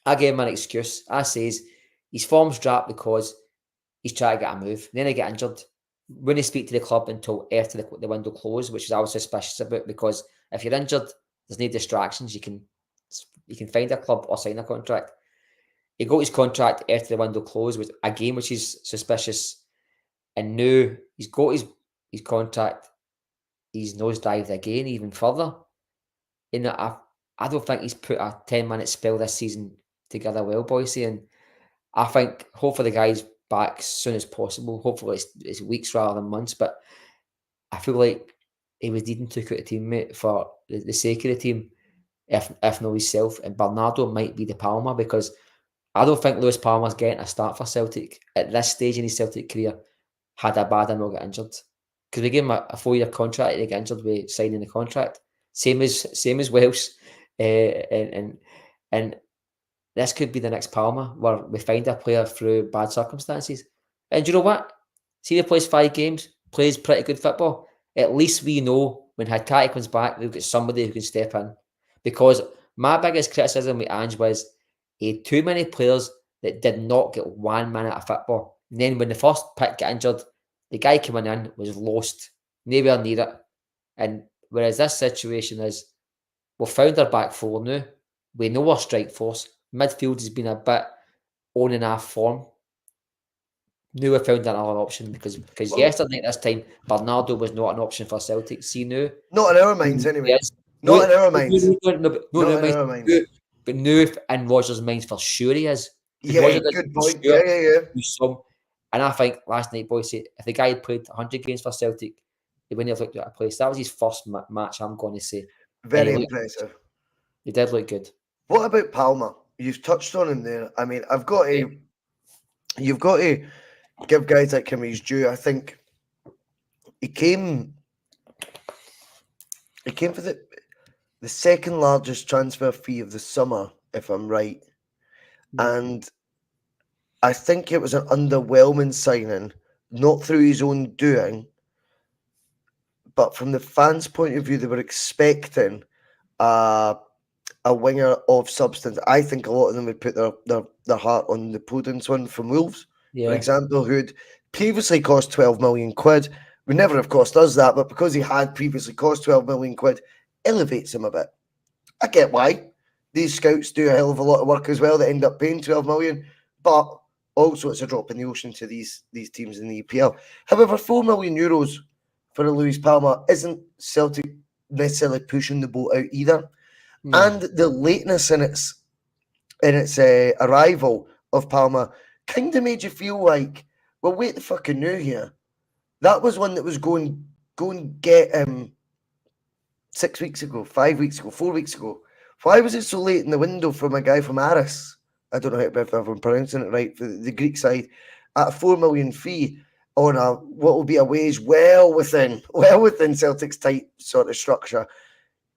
I gave him an excuse. I says his form's dropped because he's trying to get a move. Then he get injured. Wouldn't speak to the club until after the window closed, which is I was suspicious about, because if you're injured, there's no distractions. You can find a club or sign a contract. He got his contract after the window closed, which is suspicious. And now he's got his contract. He's nosedived again even further. I don't think he's put a 10-minute spell this season together well, Boise. And I think hopefully the guy's back as soon as possible. Hopefully it's weeks rather than months. But I feel like he was needing to cut a teammate for the sake of the team, if not himself. And Bernardo might be the Palmer, because I don't think Lewis Palmer's getting a start for Celtic at this stage in his Celtic career had a bad and not get injured. Because we gave him a 4-year contract and he got injured with signing the contract. Same as Welsh. And this could be the next Palmer, where we find a player through bad circumstances. And do you know what? See, he plays 5 games, plays pretty good football. At least we know when Hatate comes back, we've got somebody who can step in. Because my biggest criticism with Ange was he had too many players that did not get 1 minute of football. And then when the first pick got injured, the guy coming in was lost, nowhere near it. And whereas this situation is, we've found our back 4 now. We know our strike force. Midfield has been a bit on and off form. Now we found another option because yesterday at this time, Bernardo was not an option for Celtic. See now, Not in our minds, anyway. yes. Not in our minds. Not in our minds. But now in Rodgers' minds for sure he is. Yeah, good point. Sure yeah. And I think last night, boys, if the guy had played 100 games for Celtic, he wouldn't have looked at a place. That was his first match, I'm going to say. Very impressive. He did look good. What about Palmer? You've touched on him there. I mean, you've got to give guys like him his due. I think he came for the second largest transfer fee of the summer, if I'm right. And I think it was an underwhelming signing, not through his own doing, but from the fans' point of view, they were expecting a winger of substance. I think a lot of them would put their heart on the Podence one from Wolves, for example, who'd previously cost 12 million quid. Would never have cost us that, but because he had previously cost 12 million quid, elevates him a bit. I get why. These scouts do a hell of a lot of work as well that end up paying 12 million, but also it's a drop in the ocean to these teams in the EPL. However, 4 million euros for a Luis Palma isn't Celtic necessarily pushing the boat out either. No. And the lateness in its arrival of Palma kind of made you feel like, well, wait the fucking new here. That was one that was going get him 6 weeks ago, 5 weeks ago, 4 weeks ago. Why was it so late in the window from a guy from Aris? I don't know if I'm pronouncing it right, for the Greek side, at a 4 million fee on what will be a wage well within Celtic's tight sort of structure.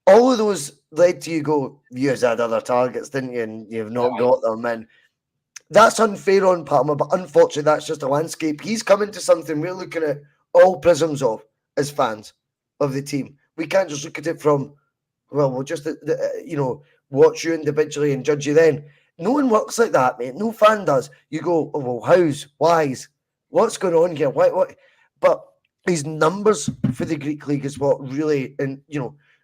All of those led to you go, you had other targets, didn't you? And you've not got them. And that's unfair on Palmer, but unfortunately, that's just a landscape. He's coming to something we're looking at all prisms of as fans of the team. We can't just look at it from, well, we'll just, watch you individually and judge you then. No one works like that, mate. No fan does. You go, oh, well, how's, why's, what's going on here? What? But his numbers for the Greek league is what really,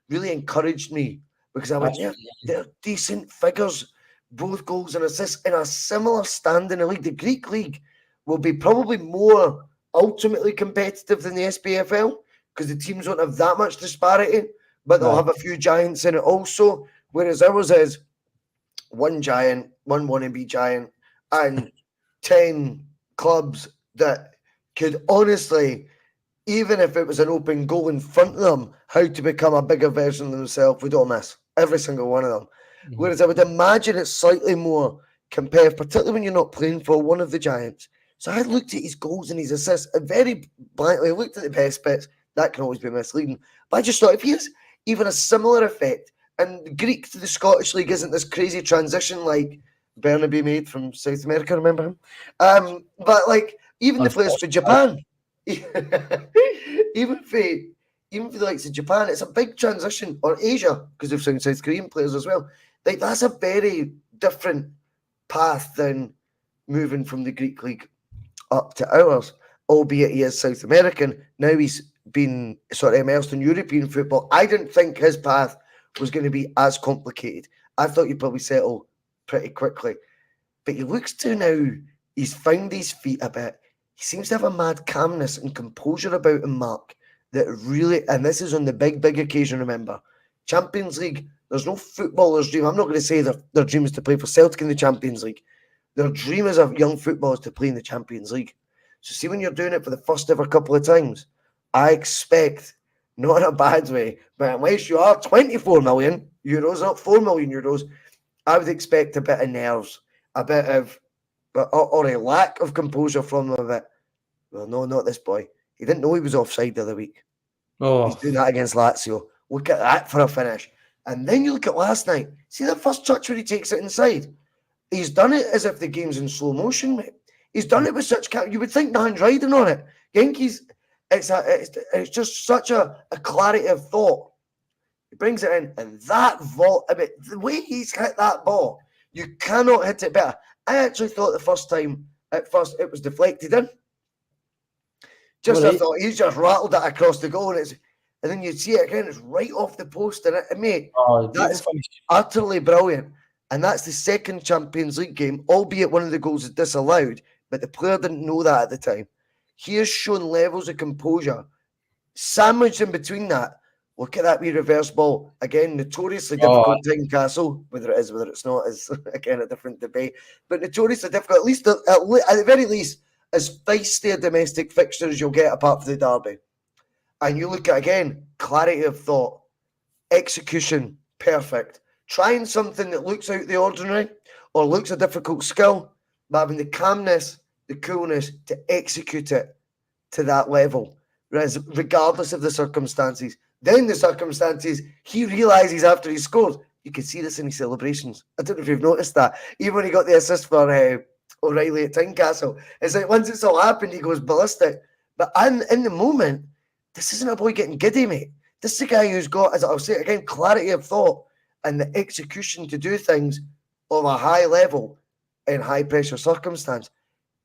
really encouraged me, because I went, they're decent figures, both goals and assists in a similar stand in the league. The Greek league will be probably more ultimately competitive than the SPFL because the teams won't have that much disparity, but they'll have a few giants in it also, whereas ours is one giant, one wannabe giant, and 10 clubs that could honestly, even if it was an open goal in front of them, how to become a bigger version of themselves, we don't miss every single one of them. Mm-hmm. Whereas I would imagine it's slightly more compared, particularly when you're not playing for one of the giants. So I looked at his goals and his assists and very blankly looked at the best bits. That can always be misleading. But I just thought if he has even a similar effect And the Greek to the Scottish League isn't this crazy transition like Burnaby made from South America, remember him? But like even the players for Japan, even for the likes of Japan, it's a big transition, or Asia, because they've some South Korean players as well. Like that's a very different path than moving from the Greek league up to ours, albeit he is South American. Now he's been sort of immersed in European football. I didn't think his path was going to be as complicated. I thought he'd probably settle pretty quickly. But he looks to now, he's found his feet a bit. He seems to have a mad calmness and composure about him, Mark, that really, and this is on the big occasion, remember. Champions League, there's no footballer's dream. I'm not going to say their dream is to play for Celtic in the Champions League. Their dream as a young footballer is to play in the Champions League. So see, when you're doing it for the first ever couple of times, I expect, not in a bad way, but unless you are 24 million euros, not 4 million euros, I would expect a bit of nerves, a bit of, or a lack of composure from them a bit. Well, no, not this boy. He didn't know he was offside the other week. He's doing that against Lazio. Look at that for a finish. And then you look at last night. See the first touch where he takes it inside? He's done it as if the game's in slow motion, mate. He's done it with such... You would think nothing's riding on it. Genki's... It's just such a clarity of thought. He brings it in, and that vault... I mean, the way he's hit that ball, you cannot hit it better. I actually thought the first time, at first, it was deflected in. I thought he's just rattled it across the goal, and then you see it again, it's right off the post, and mate, that's utterly brilliant. And that's the second Champions League game, albeit one of the goals is disallowed, but the player didn't know that at the time. He has shown levels of composure. Sandwiched in between that, look at that wee reverse ball. Again, notoriously difficult to Tynecastle. Whether it is, whether it's not, is again a different debate. But notoriously difficult, at least at the very least, as feisty a domestic fixture as you'll get apart from the derby. And you look at, again, clarity of thought, execution, perfect. Trying something that looks out the ordinary or looks a difficult skill, but having the calmness, the coolness to execute it to that level, regardless of the circumstances. Then the circumstances, he realises after he scored, you can see this in his celebrations. I don't know if you've noticed that. Even when he got the assist for O'Reilly at Tynecastle, it's like once it's all happened, he goes ballistic. But in the moment, this isn't a boy getting giddy, mate. This is a guy who's got, as I'll say again, clarity of thought and the execution to do things on a high level in high pressure circumstance.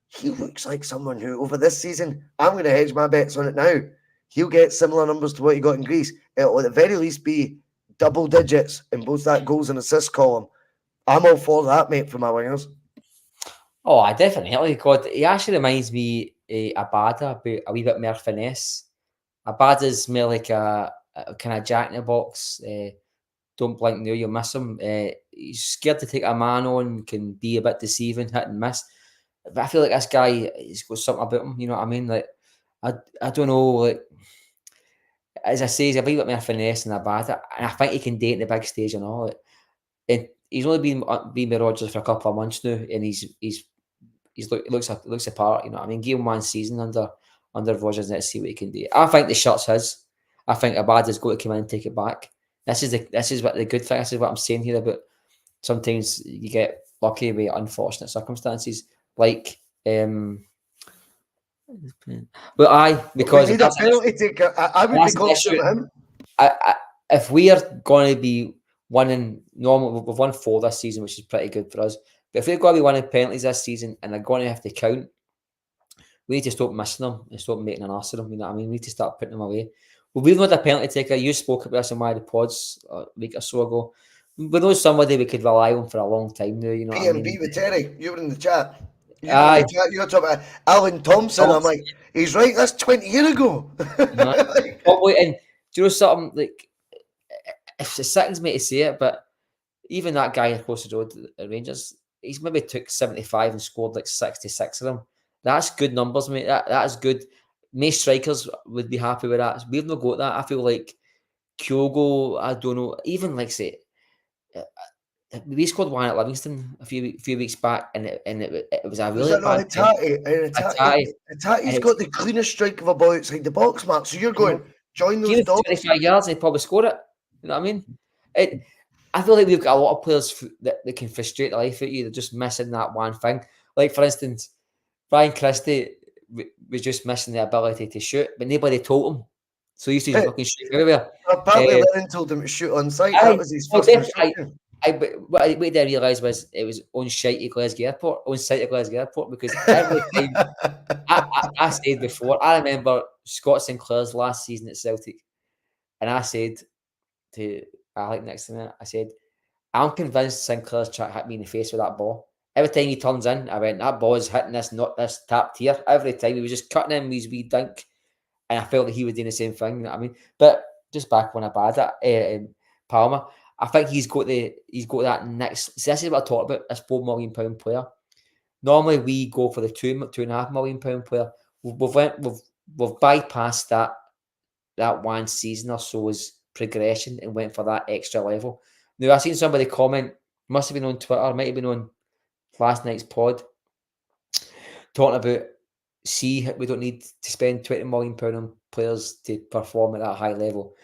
He looks like someone who, over this season, I'm going to hedge my bets on it now. He'll get similar numbers to what he got in Greece. It'll at the very least be double digits in both that goals and assist column. I'm all for that, mate, for my wingers. Oh, I definitely. God, he actually reminds me of Abada, but a wee bit more finesse. Abada's more like a kind of jack in the box. Don't blink now, you'll miss him. He's scared to take a man on, can be a bit deceiving, hit and miss. But I feel like this guy, he's got something about him, you know what I mean? Like, I don't know, like, as I say, he's a wee bit more finesse than Abada, and I think he can date the big stage and all. And he's only been with Rodgers for a couple of months now, and he looks the part, you know what I mean? Give him 1 season under Rodgers and let's see what he can do. I think the shirt's his. I think Abada's got to come in and take it back. This is what the good thing. This is what I'm saying here about sometimes you get lucky with unfortunate circumstances, like because we need a penalty taker. I would be confident him. If we are going to be winning normal, we've won 4 this season, which is pretty good for us. But if we're going to be winning penalties this season and they're going to have to count, we need to stop missing them and stop making an arse of them. You know what I mean? We need to start putting them away. Well, we've not a penalty taker. You spoke about this in one of the pods a week or so ago. We know somebody we could rely on for a long time now. You know, P&B what I mean? With Terry, you were in the chat. You were talking about Alan Thompson. I'm like, he's right. That's 20 years ago. And do you know something? Like, it sickens me to say it, but even that guy across the road at Rangers, he's maybe took 75 and scored like 66 of them. That's good numbers, mate. That is good. Most strikers would be happy with that. We've not got that. I feel like Kyogo, I don't know, even like say, we scored one at Livingston a few weeks back, and it was a really bad Hattati's got the cleanest strike of a ball outside the box, Mark. So you're going, join those dogs. 25 yards, and he'd probably score it. You know what I mean? I feel like we've got a lot of players that can frustrate the life out of you. They're just missing that one thing. Like, for instance, Brian Christie was just missing the ability to shoot, but nobody told him. So he used to just fucking shoot everywhere. Apparently, Uh, Lennon told him to shoot on sight. That I, was his well, first definitely. instruction. What I didn't realise was it was on site at Glasgow Airport, on site at Glasgow Airport, because every time I said before, I remember Scott Sinclair's last season at Celtic, and I said to Alec next to me, I said, I'm convinced Sinclair's trying to hit me in the face with that ball. Every time he turns in, I went, that ball is hitting this, not this tapped here. Every time he was just cutting in with his wee dunk, and I felt that he was doing the same thing. You know what I mean? But just back when I bad at Palmer, I think he's got that next. See, this is what I talked about. This £4 million player. Normally we go for the £2.5 million player. We've bypassed that one season or so's progression and went for that extra level. Now I seen somebody comment, must have been on Twitter, might have been on last night's pod, talking about we don't need to spend £20 million on players to perform at that high level.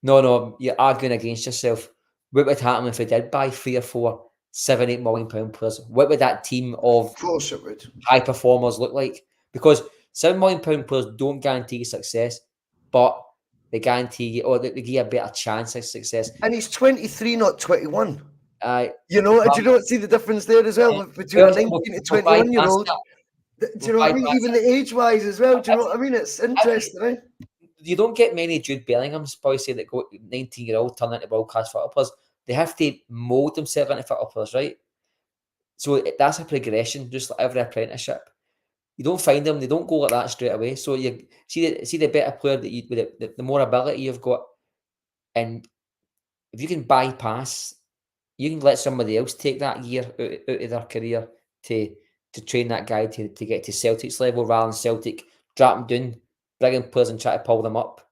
No, you're arguing against yourself. What would happen if we did buy 3 or 4, 7, £8 million players? What would that team of Of course it would. high performers look like? Because £7 million players don't guarantee success, but they guarantee or they give you a better chance of success. And he's 23, not 21. Uh, You know, do you not see the difference there as well between a 19 to 21-year-old? Do you know what I mean? Even the age-wise as well. Do you know what I mean? It's interesting, eh? You don't get many Jude Bellingham's, boys, say that go 19-year-old turn into world-class football players. They have to mould themselves into football players, right? So that's a progression, just like every apprenticeship. You don't find them; they don't go like that straight away. So you see the better player that you with the more ability you've got, and if you can bypass, you can let somebody else take that year out of their career to train that guy to get to Celtic's level rather than Celtic drop them down, bringing players and try to pull them up.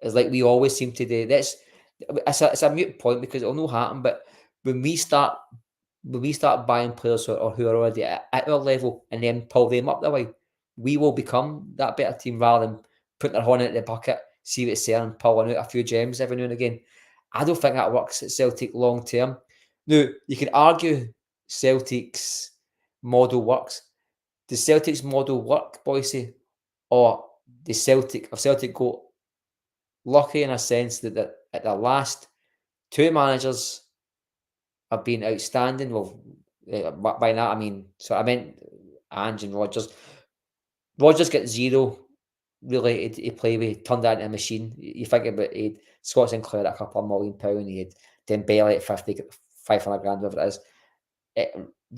It's like we always seem to do. It's a mute point because it'll not happen. But when we start buying players who are already at our level and then pull them up the way, we will become that better team rather than putting our hand into the bucket, see what's there and pulling out a few gems every now and again. I don't think that works at Celtic long term. Now, you can argue Celtic's model works. Does Celtic's model work, Boise? Or does Celtic go lucky in a sense that at the last two managers have been outstanding? Well, by that I mean, so I meant Ange and Rodgers. Rodgers got zero related to play with, turned that into a machine. You think about it, Scott Sinclair at a couple of £1 million, he had Dembele at 50, 500 grand, whatever it is.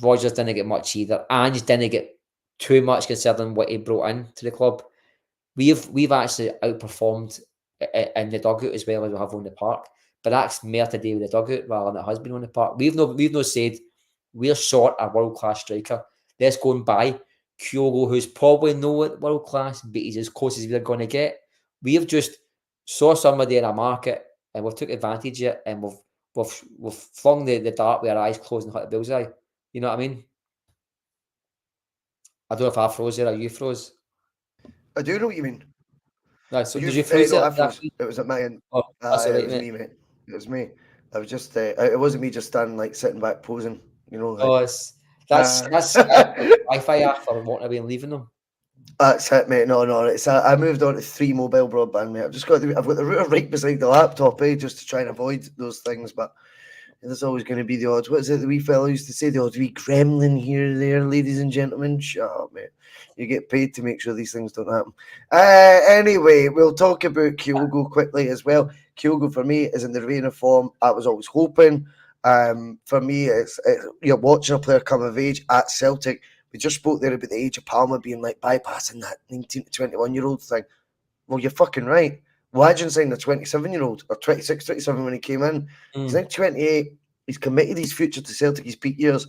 Rodgers didn't get much either. Ange didn't get too much considering what he brought in to the club. We've actually outperformed in the dugout as well as we have on the park, but that's more to do with the dugout rather than it has been on the park. We've no said we're short a world class striker. Let's go and buy Kyogo, who's probably not world class, but he's as close as we're going to get. We've just saw somebody in a market and we've took advantage of it, and we've flung the dart with our eyes closed and hit the bullseye. You know what I mean? I don't know if I froze there or you froze. I do know what you mean. No, so did you freeze No, it? I froze. It was at my end. Oh, that's all It right, was mate. me, mate. It was me. I was just, it wasn't me just standing, like, sitting back posing, you know, Oh, like. that's Wi-Fi after wanting away and leaving them. That's it, mate. No. It's I moved on to 3 mobile broadband, mate. I've got the router right beside the laptop, just to try and avoid those things. But there's always going to be the odds. What is it the wee fella used to say? The odds wee gremlin here, there, ladies and gentlemen. Shut up, mate. You get paid to make sure these things don't happen. Anyway, we'll talk about Kyogo quickly as well. Kyogo for me is in the vein of form I was always hoping. For me, you're watching a player come of age at Celtic. We just spoke there about the age of Palmer being like bypassing that 19 to 21-year-old thing. Well, you're fucking right. Imagine signing a 27-year-old or 26, 27 when he came in. He's now 28. He's committed his future to Celtic, his peak years.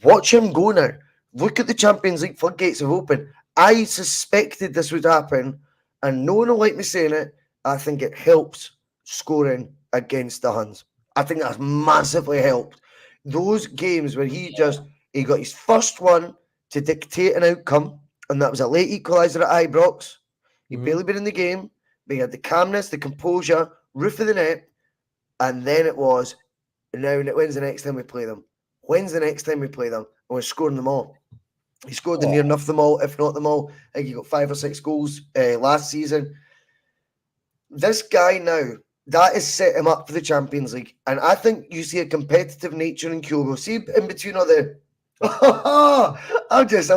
Watch him go now. Look at the Champions League floodgates have opened. I suspected this would happen, and no one will like me saying it. I think it helps scoring against the Huns. I think that's massively helped. Those games where he got his first one to dictate an outcome, and that was a late equaliser at Ibrox. He'd barely been in the game, but he had the calmness, the composure, roof of the net, and then it was And now, when's the next time we play them? When's the next time we play them? And we're scoring them all. He scored near enough them all, if not them all. I think he got 5 or 6 goals last season. This guy now, that has set him up for the Champions League. And I think you see a competitive nature in Kyogo. See, in between all the... I'm just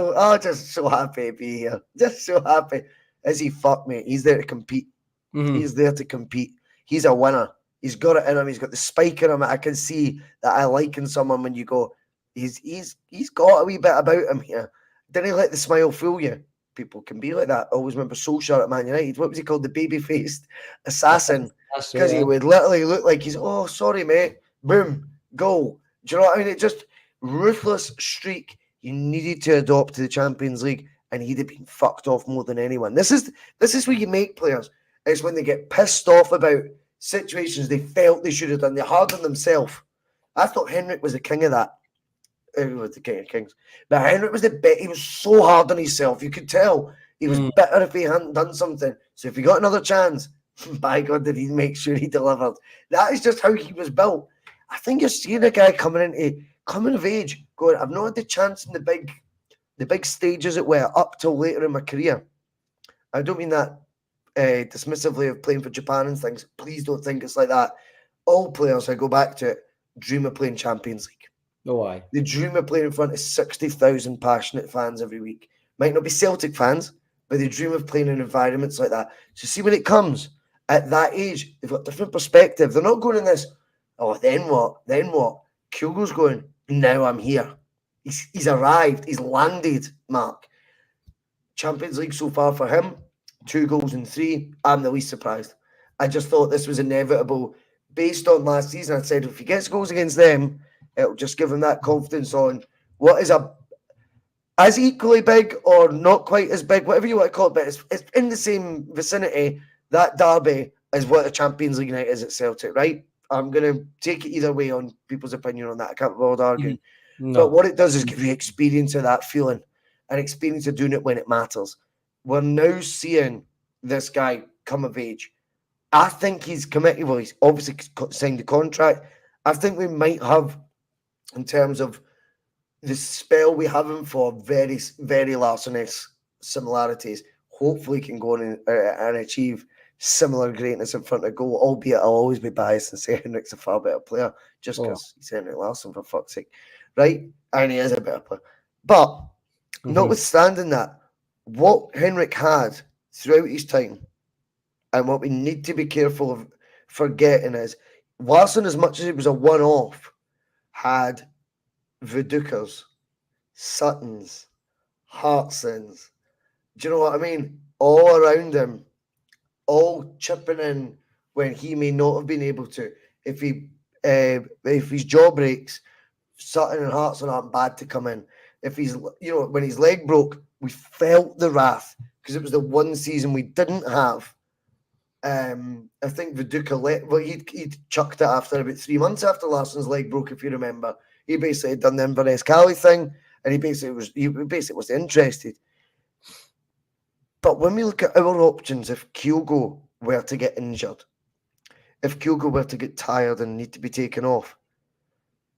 so happy to be here. Just so happy. Is he fuck, mate? He's there to compete. Mm-hmm. He's there to compete. He's a winner. He's got it in him. He's got the spike in him. I can see that I like in someone when you go, he's got a wee bit about him here. Didn't he let the smile fool you? People can be like that. I always remember Solskjaer at Man United. What was he called? The baby-faced assassin. Because he would literally look like he's, oh, sorry, mate. Boom. Goal. Do you know what I mean? It just ruthless streak you needed to adopt to the Champions League, and he'd have been fucked off more than anyone. This is where you make players. It's when they get pissed off about situations they felt they should have done. They harden themselves. I thought Henrik was the king of that. He was the king of kings. But Henrik was the best. He was so hard on himself. You could tell he was bitter if he hadn't done something. So if he got another chance, by God, did he make sure he delivered. That is just how he was built. I think you're seeing a guy coming of age, going, I've not had the chance in the big stages it were up till later in my career. I don't mean that dismissively of playing for Japan and things. Please don't think it's like that. All players, I go back to it, dream of playing Champions League. No, why? They dream of playing in front of 60,000 passionate fans every week. Might not be Celtic fans, but they dream of playing in environments like that. So see, when it comes at that age, they've got different perspective. They're not going in this, oh, then what? Then what? Kyogo's going, now I'm here. He's arrived. He's landed, Mark. Champions League so far for him, 2 goals in 3. I'm the least surprised. I just thought this was inevitable. Based on last season, I said if he gets goals against them, it'll just give him that confidence on what is as equally big or not quite as big, whatever you want to call it, but it's in the same vicinity. That derby is what a Champions League night is at Celtic, right? I'm going to take it either way on people's opinion on that. I can't be bothered arguing. No. But what it does is give you experience of that feeling and experience of doing it when it matters. We're now seeing this guy come of age. I think he's committed. Well, he's obviously signed the contract. I think we might have, in terms of the spell we have him for, very, very Larsson-esque similarities. Hopefully can go on and achieve similar greatness in front of goal, albeit I'll always be biased and say Henrik's a far better player just because he's Henrik Larsson, for fuck's sake. Right? And he is a better player. But notwithstanding that, what Henrik had throughout his time and what we need to be careful of forgetting is Larsson, as much as it was a one-off, had Vidukers, Suttons, Hartsons. Do you know what I mean? All around him, all chipping in when he may not have been able to. If his jaw breaks, Sutton and Hartson aren't bad to come in. If he's, when his leg broke, we felt the wrath because it was the one season we didn't have. I think Viduka he'd chucked it after about 3 months after Larsson's leg broke, if you remember. He basically had done the Inverness Cali thing, and he basically was interested. But when we look at our options, if Kyogo were to get injured, if Kyogo were to get tired and need to be taken off,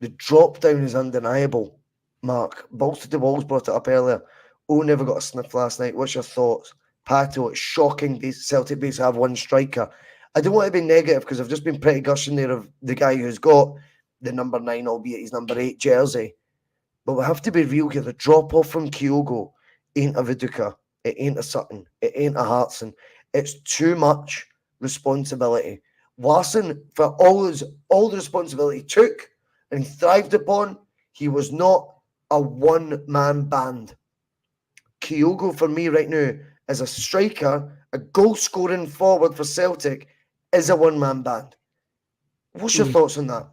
the drop down is undeniable. Mark, Balls to the Walls brought it up earlier. Never got a sniff last night. What's your thoughts? Pato, it's shocking Celtic base have one striker. I don't want to be negative because I've just been pretty gushing there of the guy who's got the number 9, albeit his number 8 jersey. But we have to be real here. The drop off from Kyogo ain't a Viduka. It ain't a Sutton. It ain't a Hartson. It's too much responsibility. Larsson, for all the responsibility he took and he thrived upon, he was not a one-man band. Kyogo, for me right now, as a striker, a goal-scoring forward for Celtic, is a one-man band. What's your thoughts on that?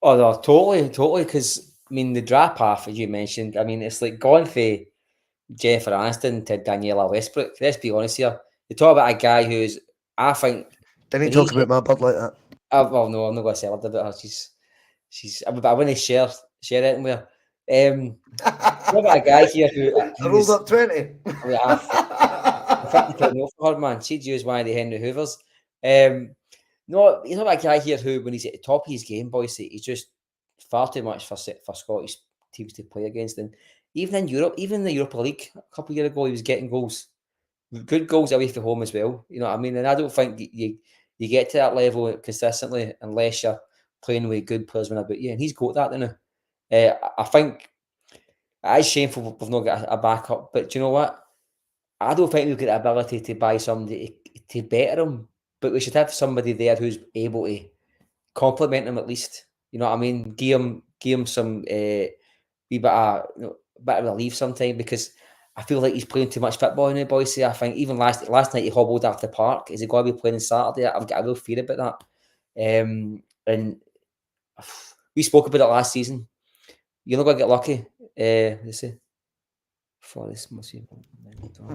Oh, no, totally, because, the drop-off, as you mentioned, it's like going for Jennifer Aniston to Daniela Westbrook. Let's be honest here. You talk about a guy who's, I think... Didn't he talk about my bud like that? Well, no, I'm not going to say about her. She's. I wouldn't share it anywhere. Talk about a guy here who I rolled up 20. I 50 for her, man. She'd use one of the Henry Hoovers. No, he's not a guy here who, when he's at the top of his game, boys, he's just far too much for Scottish teams to play against. And even in Europe, even in the Europa League a couple of years ago, he was getting goals, good goals away from home as well. You know what I mean? And I don't think you get to that level consistently unless you're playing with good players when about you. And he's got that, now. I think it is shameful we've not got a backup. But do you know what? I don't think we've got the ability to buy somebody to better him. But we should have somebody there who's able to compliment him at least. You know what I mean? Give him some wee bit of relief sometime, because I feel like he's playing too much football now, boys. I think even last night he hobbled after the park. Is he going to be playing on Saturday? I've got a real fear about that. And we spoke about it last season. You're not going to get lucky. Let's see. Forest must be.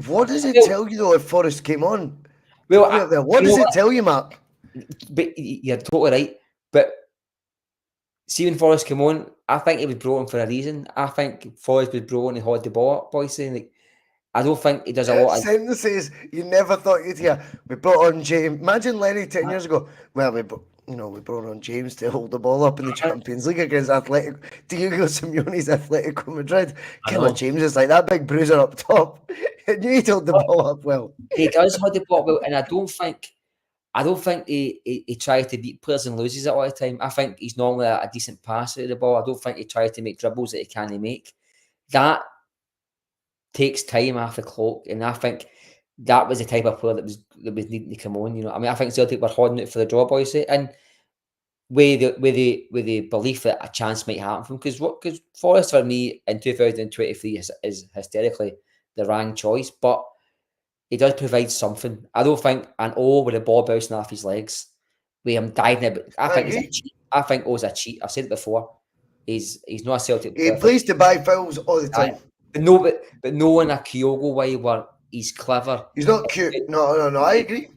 What does it tell you though if Forrest came on? Well, What does it tell you, Mark? But you're totally right. But see, when Forrest came on, I think he was brought on for a reason. I think Forrest was brought on to hold the ball up, boys. Saying like, I don't think he does a lot of sentences you never thought you'd hear. We brought on James. Imagine Lenny 10 years ago. Well, we brought on James to hold the ball up in the Champions League against Diego Simeone's Atletico Madrid. Killer James is like that big bruiser up top. And you hold the ball up well. He does hold the ball well, and I don't think he tries to beat players and loses it all the time. I think he's normally a decent passer of the ball. I don't think he tries to make dribbles that he can't make. That takes time off the clock, and I think that was the type of player that was needing to come on. You know, I mean, I think Celtic were holding it for the draw, boys, and with the belief that a chance might happen from, because Forrest for me in 2023 is hysterically the wrong choice, but he does provide something. I don't think with the ball bouncing off his legs, with him diving about. I think he's a cheat. I think O's a cheat. I've said it before. He's not a Celtic player. He plays to buy fouls all the time. But no in a Kyogo way where he's clever. He's not cute. No. I agree.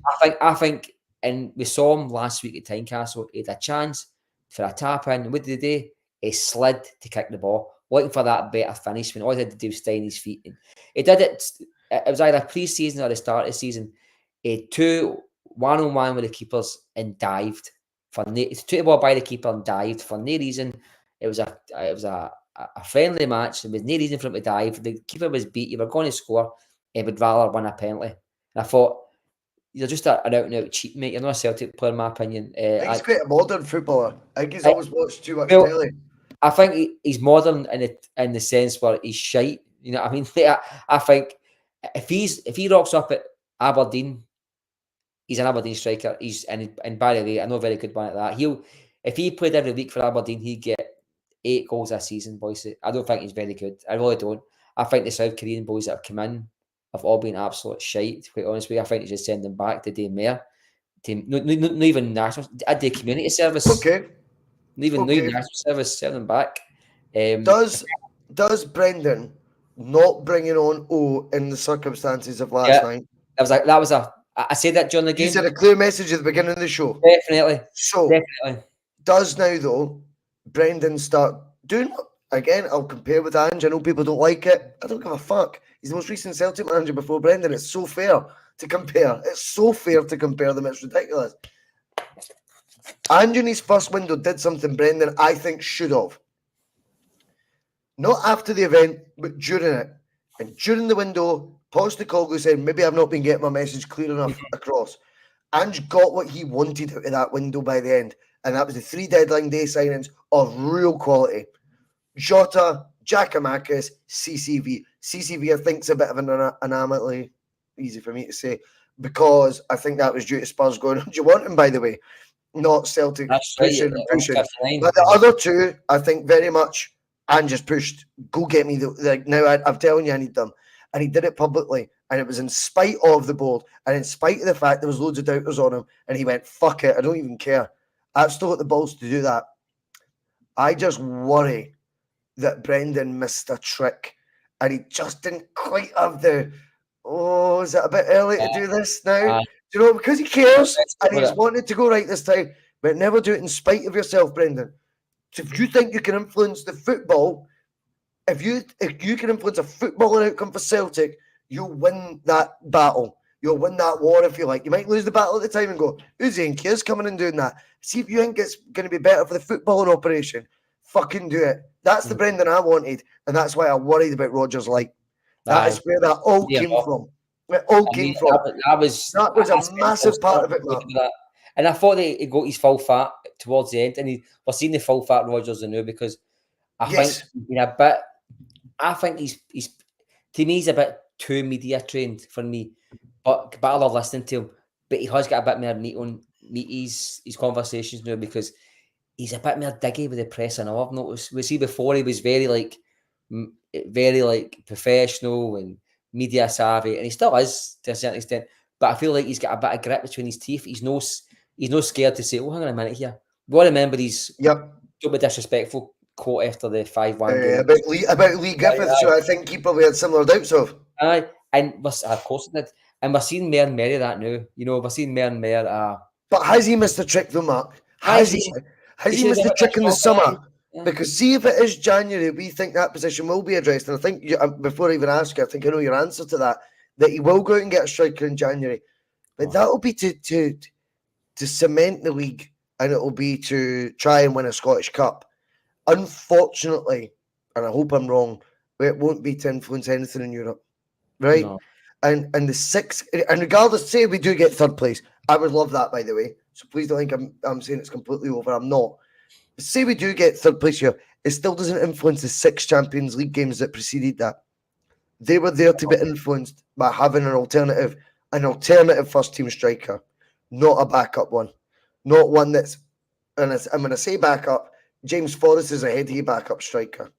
I think, and we saw him last week at Tynecastle. He had a chance for a tap in. And what did he do? He slid to kick the ball, looking for that better finish. When all he had to do was stay on his feet. And he did it. It was either pre-season or the start of the season. He had 2 1-on-1 with the keepers and dived he took the ball by the keeper and dived for no reason. It was a friendly match. There was no reason for him to dive. The keeper was beat. You were going to score. He would rather win a penalty. And I thought, you're just an out-and-out cheat, mate. You're not a Celtic player, in my opinion. I think he's quite a modern footballer. I think he's always watched too much telly. I think he's modern in the sense where he's shite. You know what I mean? I think if he rocks up at Aberdeen, he's an Aberdeen striker. And by the way, I know a very good one at that. If he played every week for Aberdeen, he'd get 8 goals a season, boys. I don't think he's very good. I really don't. I think the South Korean boys that have come in have all been absolute shite, to be honest with you. I think you just send them back to do more. Not even national. I do community service. Okay. Not even national service. Send them back. Does Brendan not bringing on O in the circumstances of last night? I said that during the game. You said a clear message at the beginning of the show. Definitely. So, definitely. Does now, though, Brendan start doing, again, I'll compare with Ange. I know people don't like it. I don't give a fuck. He's the most recent Celtic manager before Brendan. It's so fair to compare. It's so fair to compare them. It's ridiculous. Ange in his first window did something Brendan, I think, should have. Not after the event, but during it. And during the window, Postecoglou said, maybe I've not been getting my message clear enough across. Ange got what he wanted out of that window by the end. And that was the 3 deadline day signings of real quality. Jota, Giakoumakis, CCV. CCV, I think, is a bit of an anomaly. Easy for me to say. Because I think that was due to Spurs going, do you want him, by the way? Not Celtic pushing. But the other 2, I think, very much, Ange just pushed, go get me. Now, I'm telling you, I need them. And he did it publicly. And it was in spite of the board. And in spite of the fact there was loads of doubters on him. And he went, fuck it, I don't even care. I've still got the balls to do that. I just worry that Brendan missed a trick. And he just didn't quite have is it a bit early to do this now? Do you know, because he cares. And he's wanted to go right this time. But never do it in spite of yourself, Brendan. So if you think you can influence the football, if you can influence a footballing outcome for Celtic, you'll win that battle. You'll win that war if you like. You might lose the battle at the time and go, Uzi and Kiers coming and doing that. See if you think it's going to be better for the footballing operation. Fucking do it. That's the Brendan I wanted, and that's why I'm worried about Rodgers. Like, that is where that all came from. It all came from. That was a massive part of it, Mark. And I thought that he got his full fat towards the end, and we're seeing the full fat Rodgers now because I think he's been a bit. I think he's to me he's a bit too media trained for me, but I love listening to him. But he has got a bit more meat his conversations now because he's a bit more diggy with the press. I know I've noticed. We see before he was very professional and media savvy, and he still is to a certain extent. But I feel like he's got a bit of grit between his teeth. He's no scared to say, "Oh, hang on a minute here." We got to remember these. Yep. Don't be disrespectful. Quote after the 5-1 game about Lee Griffiths, who I think he probably had similar doubts of. Aye, and of course it did. And we're seeing more and more of that now. You know, we're seeing more and more. But has he missed the trick though, Mark? Has he missed the trick in the summer? Yeah. Because see if it is January, we think that position will be addressed. And I think before I even ask you, I think I know your answer to that he will go out and get a striker in January. But that will be to cement the league, and it will be to try and win a Scottish Cup. Unfortunately, and I hope I'm wrong, it won't be to influence anything in Europe, right? No. And the six, and regardless, say we do get third place, I would love that, by the way. So please don't think I'm saying it's completely over. I'm not. But say we do get third place here, it still doesn't influence the 6 Champions League games that preceded that. They were there to be influenced by having an alternative first team striker, not a backup one, not one that's. And I'm going to say backup. James Forrest is ahead of your backup striker,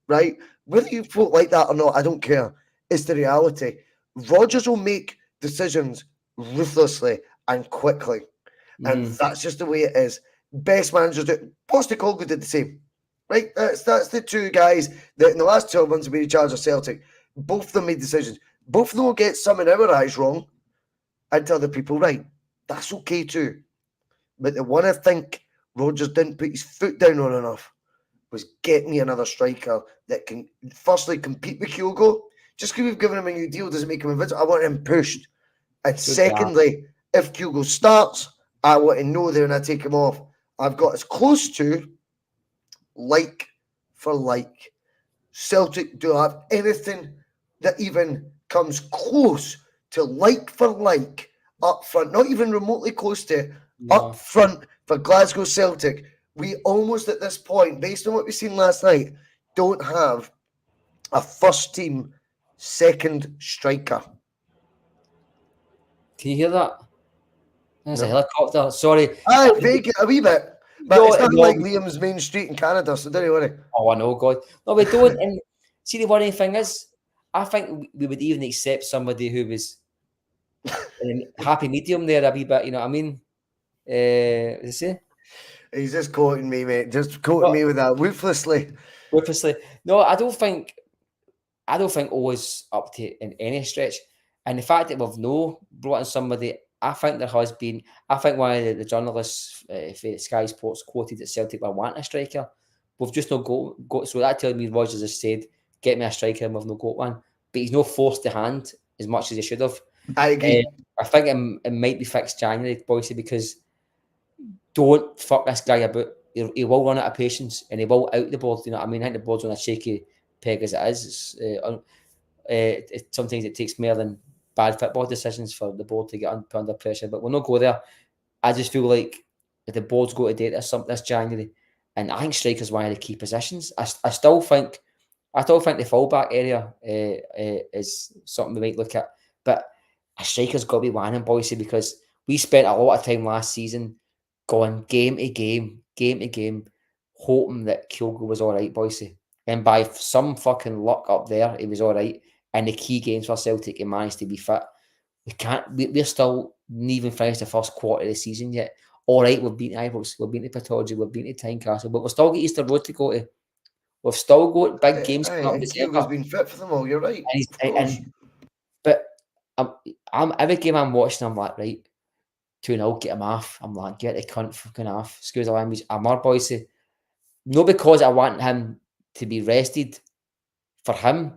right? Whether you vote like that or not, I don't care. It's the reality. Rodgers will make decisions ruthlessly and quickly, and that's just the way it is. Best managers do. Postecoglou did the same, right? That's the 2 guys that in the last 12 months have been in charge of Celtic. Both of them made decisions. Both of them will get some in our eyes wrong and tell the people, right, that's okay too. But the one I think Rodgers didn't put his foot down on enough was get me another striker that can firstly compete with Kyogo. Just because we've given him a new deal doesn't make him invincible. I want him pushed. And secondly, if Kyogo starts, I want to know there when I take him off, I've got as close to like for like. Celtic don't have anything that even comes close to like for like up front, not even remotely close to up front for Glasgow Celtic. We almost at this point, based on what we've seen last night, don't have a first team second striker. Can you hear that? There's a helicopter. Sorry. I fake it a wee bit. But it's not like Liam's main street in Canada, so don't worry. Oh, I know, God. No, we don't. And see, the worrying thing is, I think we would even accept somebody who was in a happy medium there a wee bit, you know what I mean? What does he say? He's just quoting me, mate. Just quoting me with that ruthlessly. No, I don't think O is up to it in any stretch. And the fact that we've brought in somebody, I think there has been. I think one of the journalists for Sky Sports quoted that Celtic were wanting a striker. We've just not got. So that tells me Rodgers has said, "Get me a striker," and we've not got one. But he's not forced the hand as much as he should have. I agree. I think it might be fixed January, Boise, because don't fuck this guy about. He will run out of patience and he will out the board. You know what I mean? I think the board's on a shaky peg as it is. Sometimes it takes more than bad football decisions for the board to get under pressure, but we'll not go there. I just feel like the board's got to date this January, and I think strikers one of the key positions. I still think the fullback area is something we might look at, but a striker's got to be one in Boise because we spent a lot of time last season going game to game, hoping that Kyogo was all right, Boise, and by some fucking luck up there, he was all right. And the key games for Celtic, he managed to be fit. We're still not even finished the first quarter of the season yet. All right, we've beaten Ibrox, we've beaten Pataudry, we've beaten Tynecastle, but we've still got Easter Road to go to. We've still got big games coming up in December. Kyogo's been fit for them all, you're right. But I'm every game I'm watching, I'm like, right, 2-0, get him off. I'm like, get the cunt fucking off. Excuse the language. I'm our Boise. Not because I want him to be rested for him.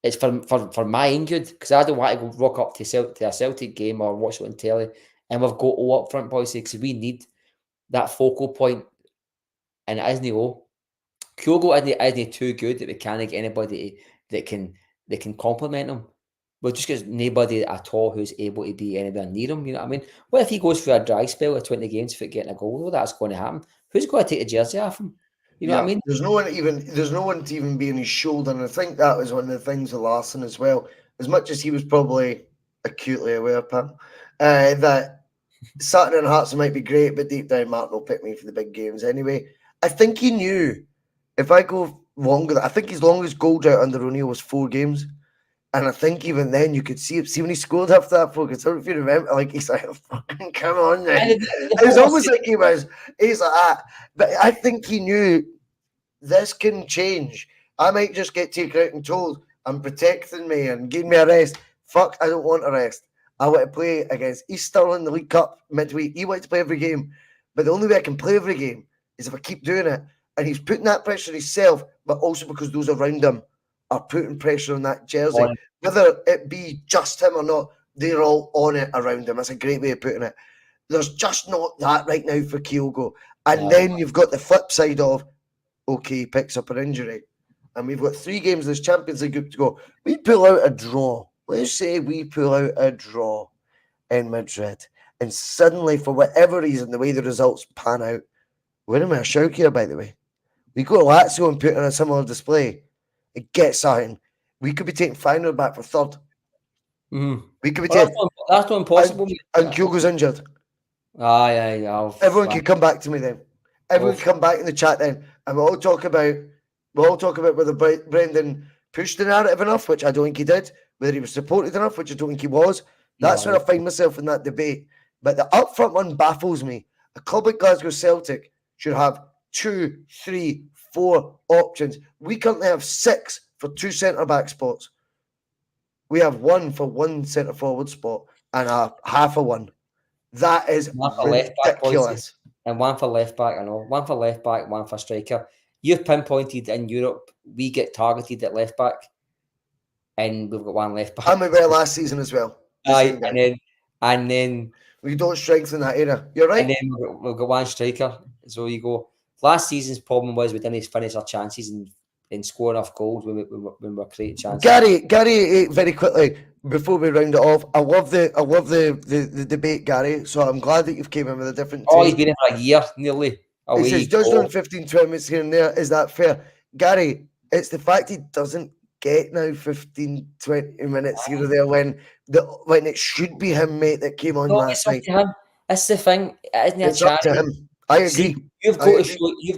it's for my own good, because I don't want to go rock up to a Celtic game or watch it on telly and we've got all up front, boys, because we need that focal point, and it isn't all. Kyogo isn't too good that we can't get anybody that can complement him. But just because nobody at all who's able to be anywhere near him, you know what I mean? What if he goes for a dry spell of 20 games for getting a goal? Well, that's going to happen. Who's going to take the jersey off him? You know what I mean? There's no one to even be on his shoulder, and I think that was one of the things with Larson as well. As much as he was probably acutely aware, pal, that Saturday and Hearts might be great, but deep down, Martin will pick me for the big games anyway. I think he knew if I go longer, I think his longest goal drought under O'Neill was 4 games. And I think even then you could see when he scored after that focus. I don't know if you remember, like he's like, fucking come on then. It was almost like he's like that. But I think he knew this can change. I might just get taken out and told I'm protecting me and giving me a rest. Fuck, I don't want a rest. I want to play against East Stirling in the League Cup midweek. He wants to play every game. But the only way I can play every game is if I keep doing it. And he's putting that pressure on himself, but also because those around him are putting pressure on that jersey. Whether it be just him or not, they're all on it around him. That's a great way of putting it. There's just not that right now for Kyogo. And then you've got the flip side of, okay, he picks up an injury. And we've got 3 games of this Champions League group to go. We pull out a draw. Let's say we pull out a draw in Madrid. And suddenly, for whatever reason, the way the results pan out, we're in a shout here, by the way. We go to Lazio and put on a similar display. It gets something. We could be taking final back for 3rd. Mm-hmm. We could be taking. That's not impossible. And Kyogo's injured. Yeah. Everyone can come back to me then. Everyone can come back in the chat then, and we'll all talk about whether Brendan pushed the narrative enough, which I don't think he did. Whether he was supported enough, which I don't think he was. That's where I find myself in that debate. But the upfront one baffles me. A club like Glasgow Celtic should have 2, 3, 4 options. We currently have 6 for 2 centre-back spots. We have 1 for 1 centre-forward spot and a half a 1. That is ridiculous. And 1 for left back, I know. 1 for left back, 1 for striker. You've pinpointed in Europe, we get targeted at left back, and we've got 1 left back. And we were last season as well. And then we don't strengthen that area. You're right. And then we've got 1 striker. So you go. Last season's problem was we didn't finish our chances and score enough goals when we were creating chances. Gary, very quickly before we round it off, I love the debate, Gary. So I'm glad that you've came in with a different. He's been in for a year nearly. He says just on 15, 20 minutes here and there. Is that fair, Gary? It's the fact he doesn't get now 15, 20 minutes here or there when it should be him, mate, that came on last night. That's the thing. It's up to him. I agree. See, you've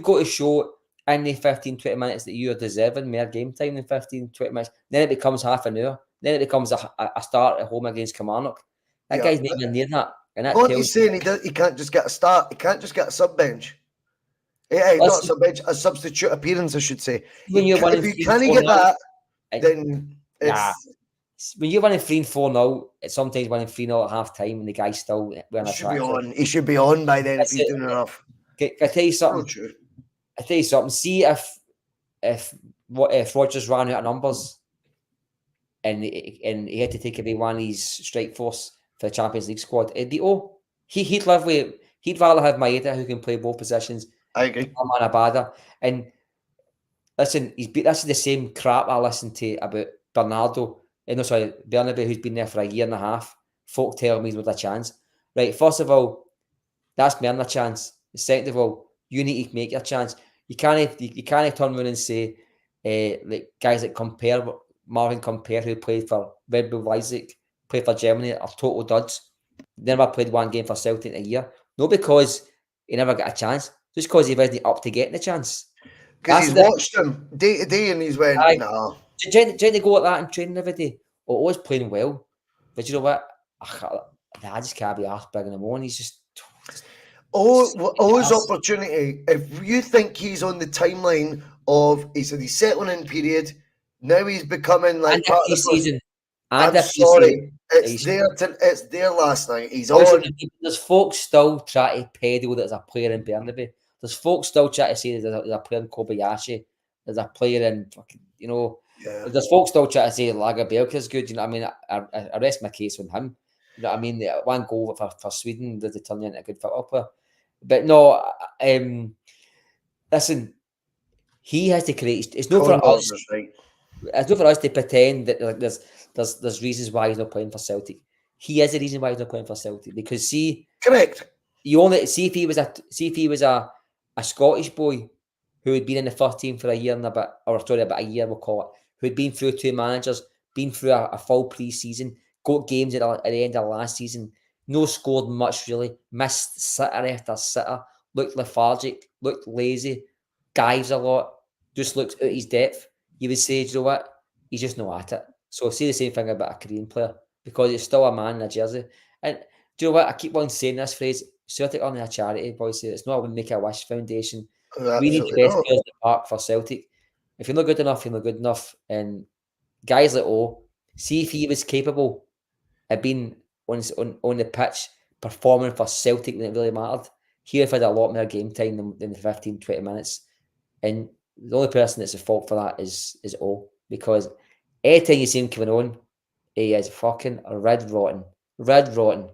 got to show in the 15, 20 minutes that you are deserving more game time than 15, 20 minutes. Then it becomes half an hour. Then it becomes a start at home against Kilmarnock. That guy's not even near that. And that what he's saying, he can't just get a start. He can't just get a sub bench. Yeah, not a sub bench, a substitute appearance, I should say. When you're if you can't get that, then it's... When you're winning 3-4-0, it's sometimes winning 3-0 at half time and the guy's still wearing a track. He should be on by then if he's doing enough. I tell you something. See if Rodgers ran out of numbers and he had to take away one of his strike force for the Champions League squad, he'd rather have Maeda who can play both positions. I agree. Abada. And listen, that's the same crap I listened to about Bernardo. Bernabeu, who's been there for a year and a half. Folk tell me he's with a chance. Right, first of all, that's me a chance. Second of all, you need to make your chance. You can't turn around and say, like guys that Marvin Compare, who played for Red Bull Leipzig, played for Germany, are total duds. Never played 1 game for Celtic in a year. Not because he never got a chance, just because he wasn't up to getting the chance. Because he's watched him day to day and he's went, nah. Trying to go at that and training every day, or always playing well. But you know what? I just can't be asked big in the morning. He's just always opportunity. If you think he's on the timeline of he's settling in period, now he's becoming like part of the season. I'm sorry, it's there last night. He's on. There's folks still trying to peddle that there's a player in Bernabeu. There's folks still trying to say there's a player in Kobayashi. There's a player in fucking, Yeah. There's folks still trying to say Lagerbielke's good. You know what I mean? I rest my case on him. You know what I mean? The one goal for Sweden did turn into a good football player. But no, listen, he has to create. It's not for us. Right. It's not for us to pretend that like there's reasons why he's not playing for Celtic. He is the reason why he's not playing for Celtic because Correct. you only see if he was a Scottish boy who had been in the first team for a year and a bit, or sorry, about a year we'll call it, who had been through 2 managers, been through a full pre-season, got games at the end of last season, no scored much really, missed sitter after sitter, looked lethargic, looked lazy, dives a lot, just looks out his depth. You would say, do you know what? He's just not at it. So say the same thing about a Korean player because he's still a man in a jersey. And do you know what? I keep on saying this phrase. Celtic aren't a charity, boys. It's not a Make-A-Wish Foundation. We need the Absolutely best not. players in the park for Celtic. If you're not good enough, you're not good enough. And guys like see if he was capable of being on the pitch performing for Celtic when it really mattered, he would have had a lot more game time than the 15, 20 minutes. And the only person that's at fault for that is O. Because anytime you see him coming on, he is fucking red rotten. Red rotten.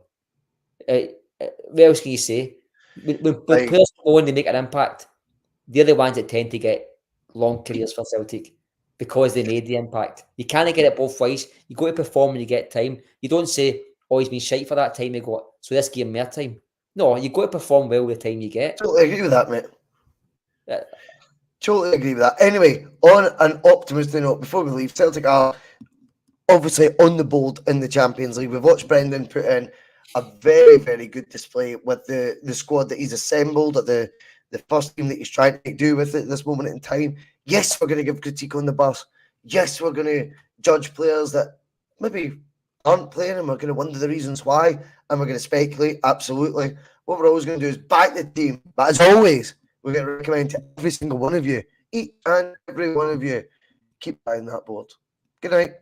What else can you say? When players come on, they make an impact. They're the ones that tend to get long careers for Celtic because they made the impact. You can't get it both ways. You got to perform when you get time. You don't say, "Oh, he's been shite for that time he got, so this give him more time." No, you got to perform well with the time you get. Totally agree with that, mate. Uh, Totally agree with that. Anyway, on an optimistic note, before we leave, Celtic are obviously on the board in the Champions League. We've watched Brendan put in a very, very good display with the squad that he's assembled, at the first team that he's trying to do with it at this moment in time. Yes, we're going to give critique on the bus. Yes, we're going to judge players that maybe aren't playing, and we're going to wonder the reasons why, and we're going to speculate. Absolutely. What we're always going to do is back the team. But as always, we're going to recommend to every single one of you, each and every one of you, keep buying that board. Good night.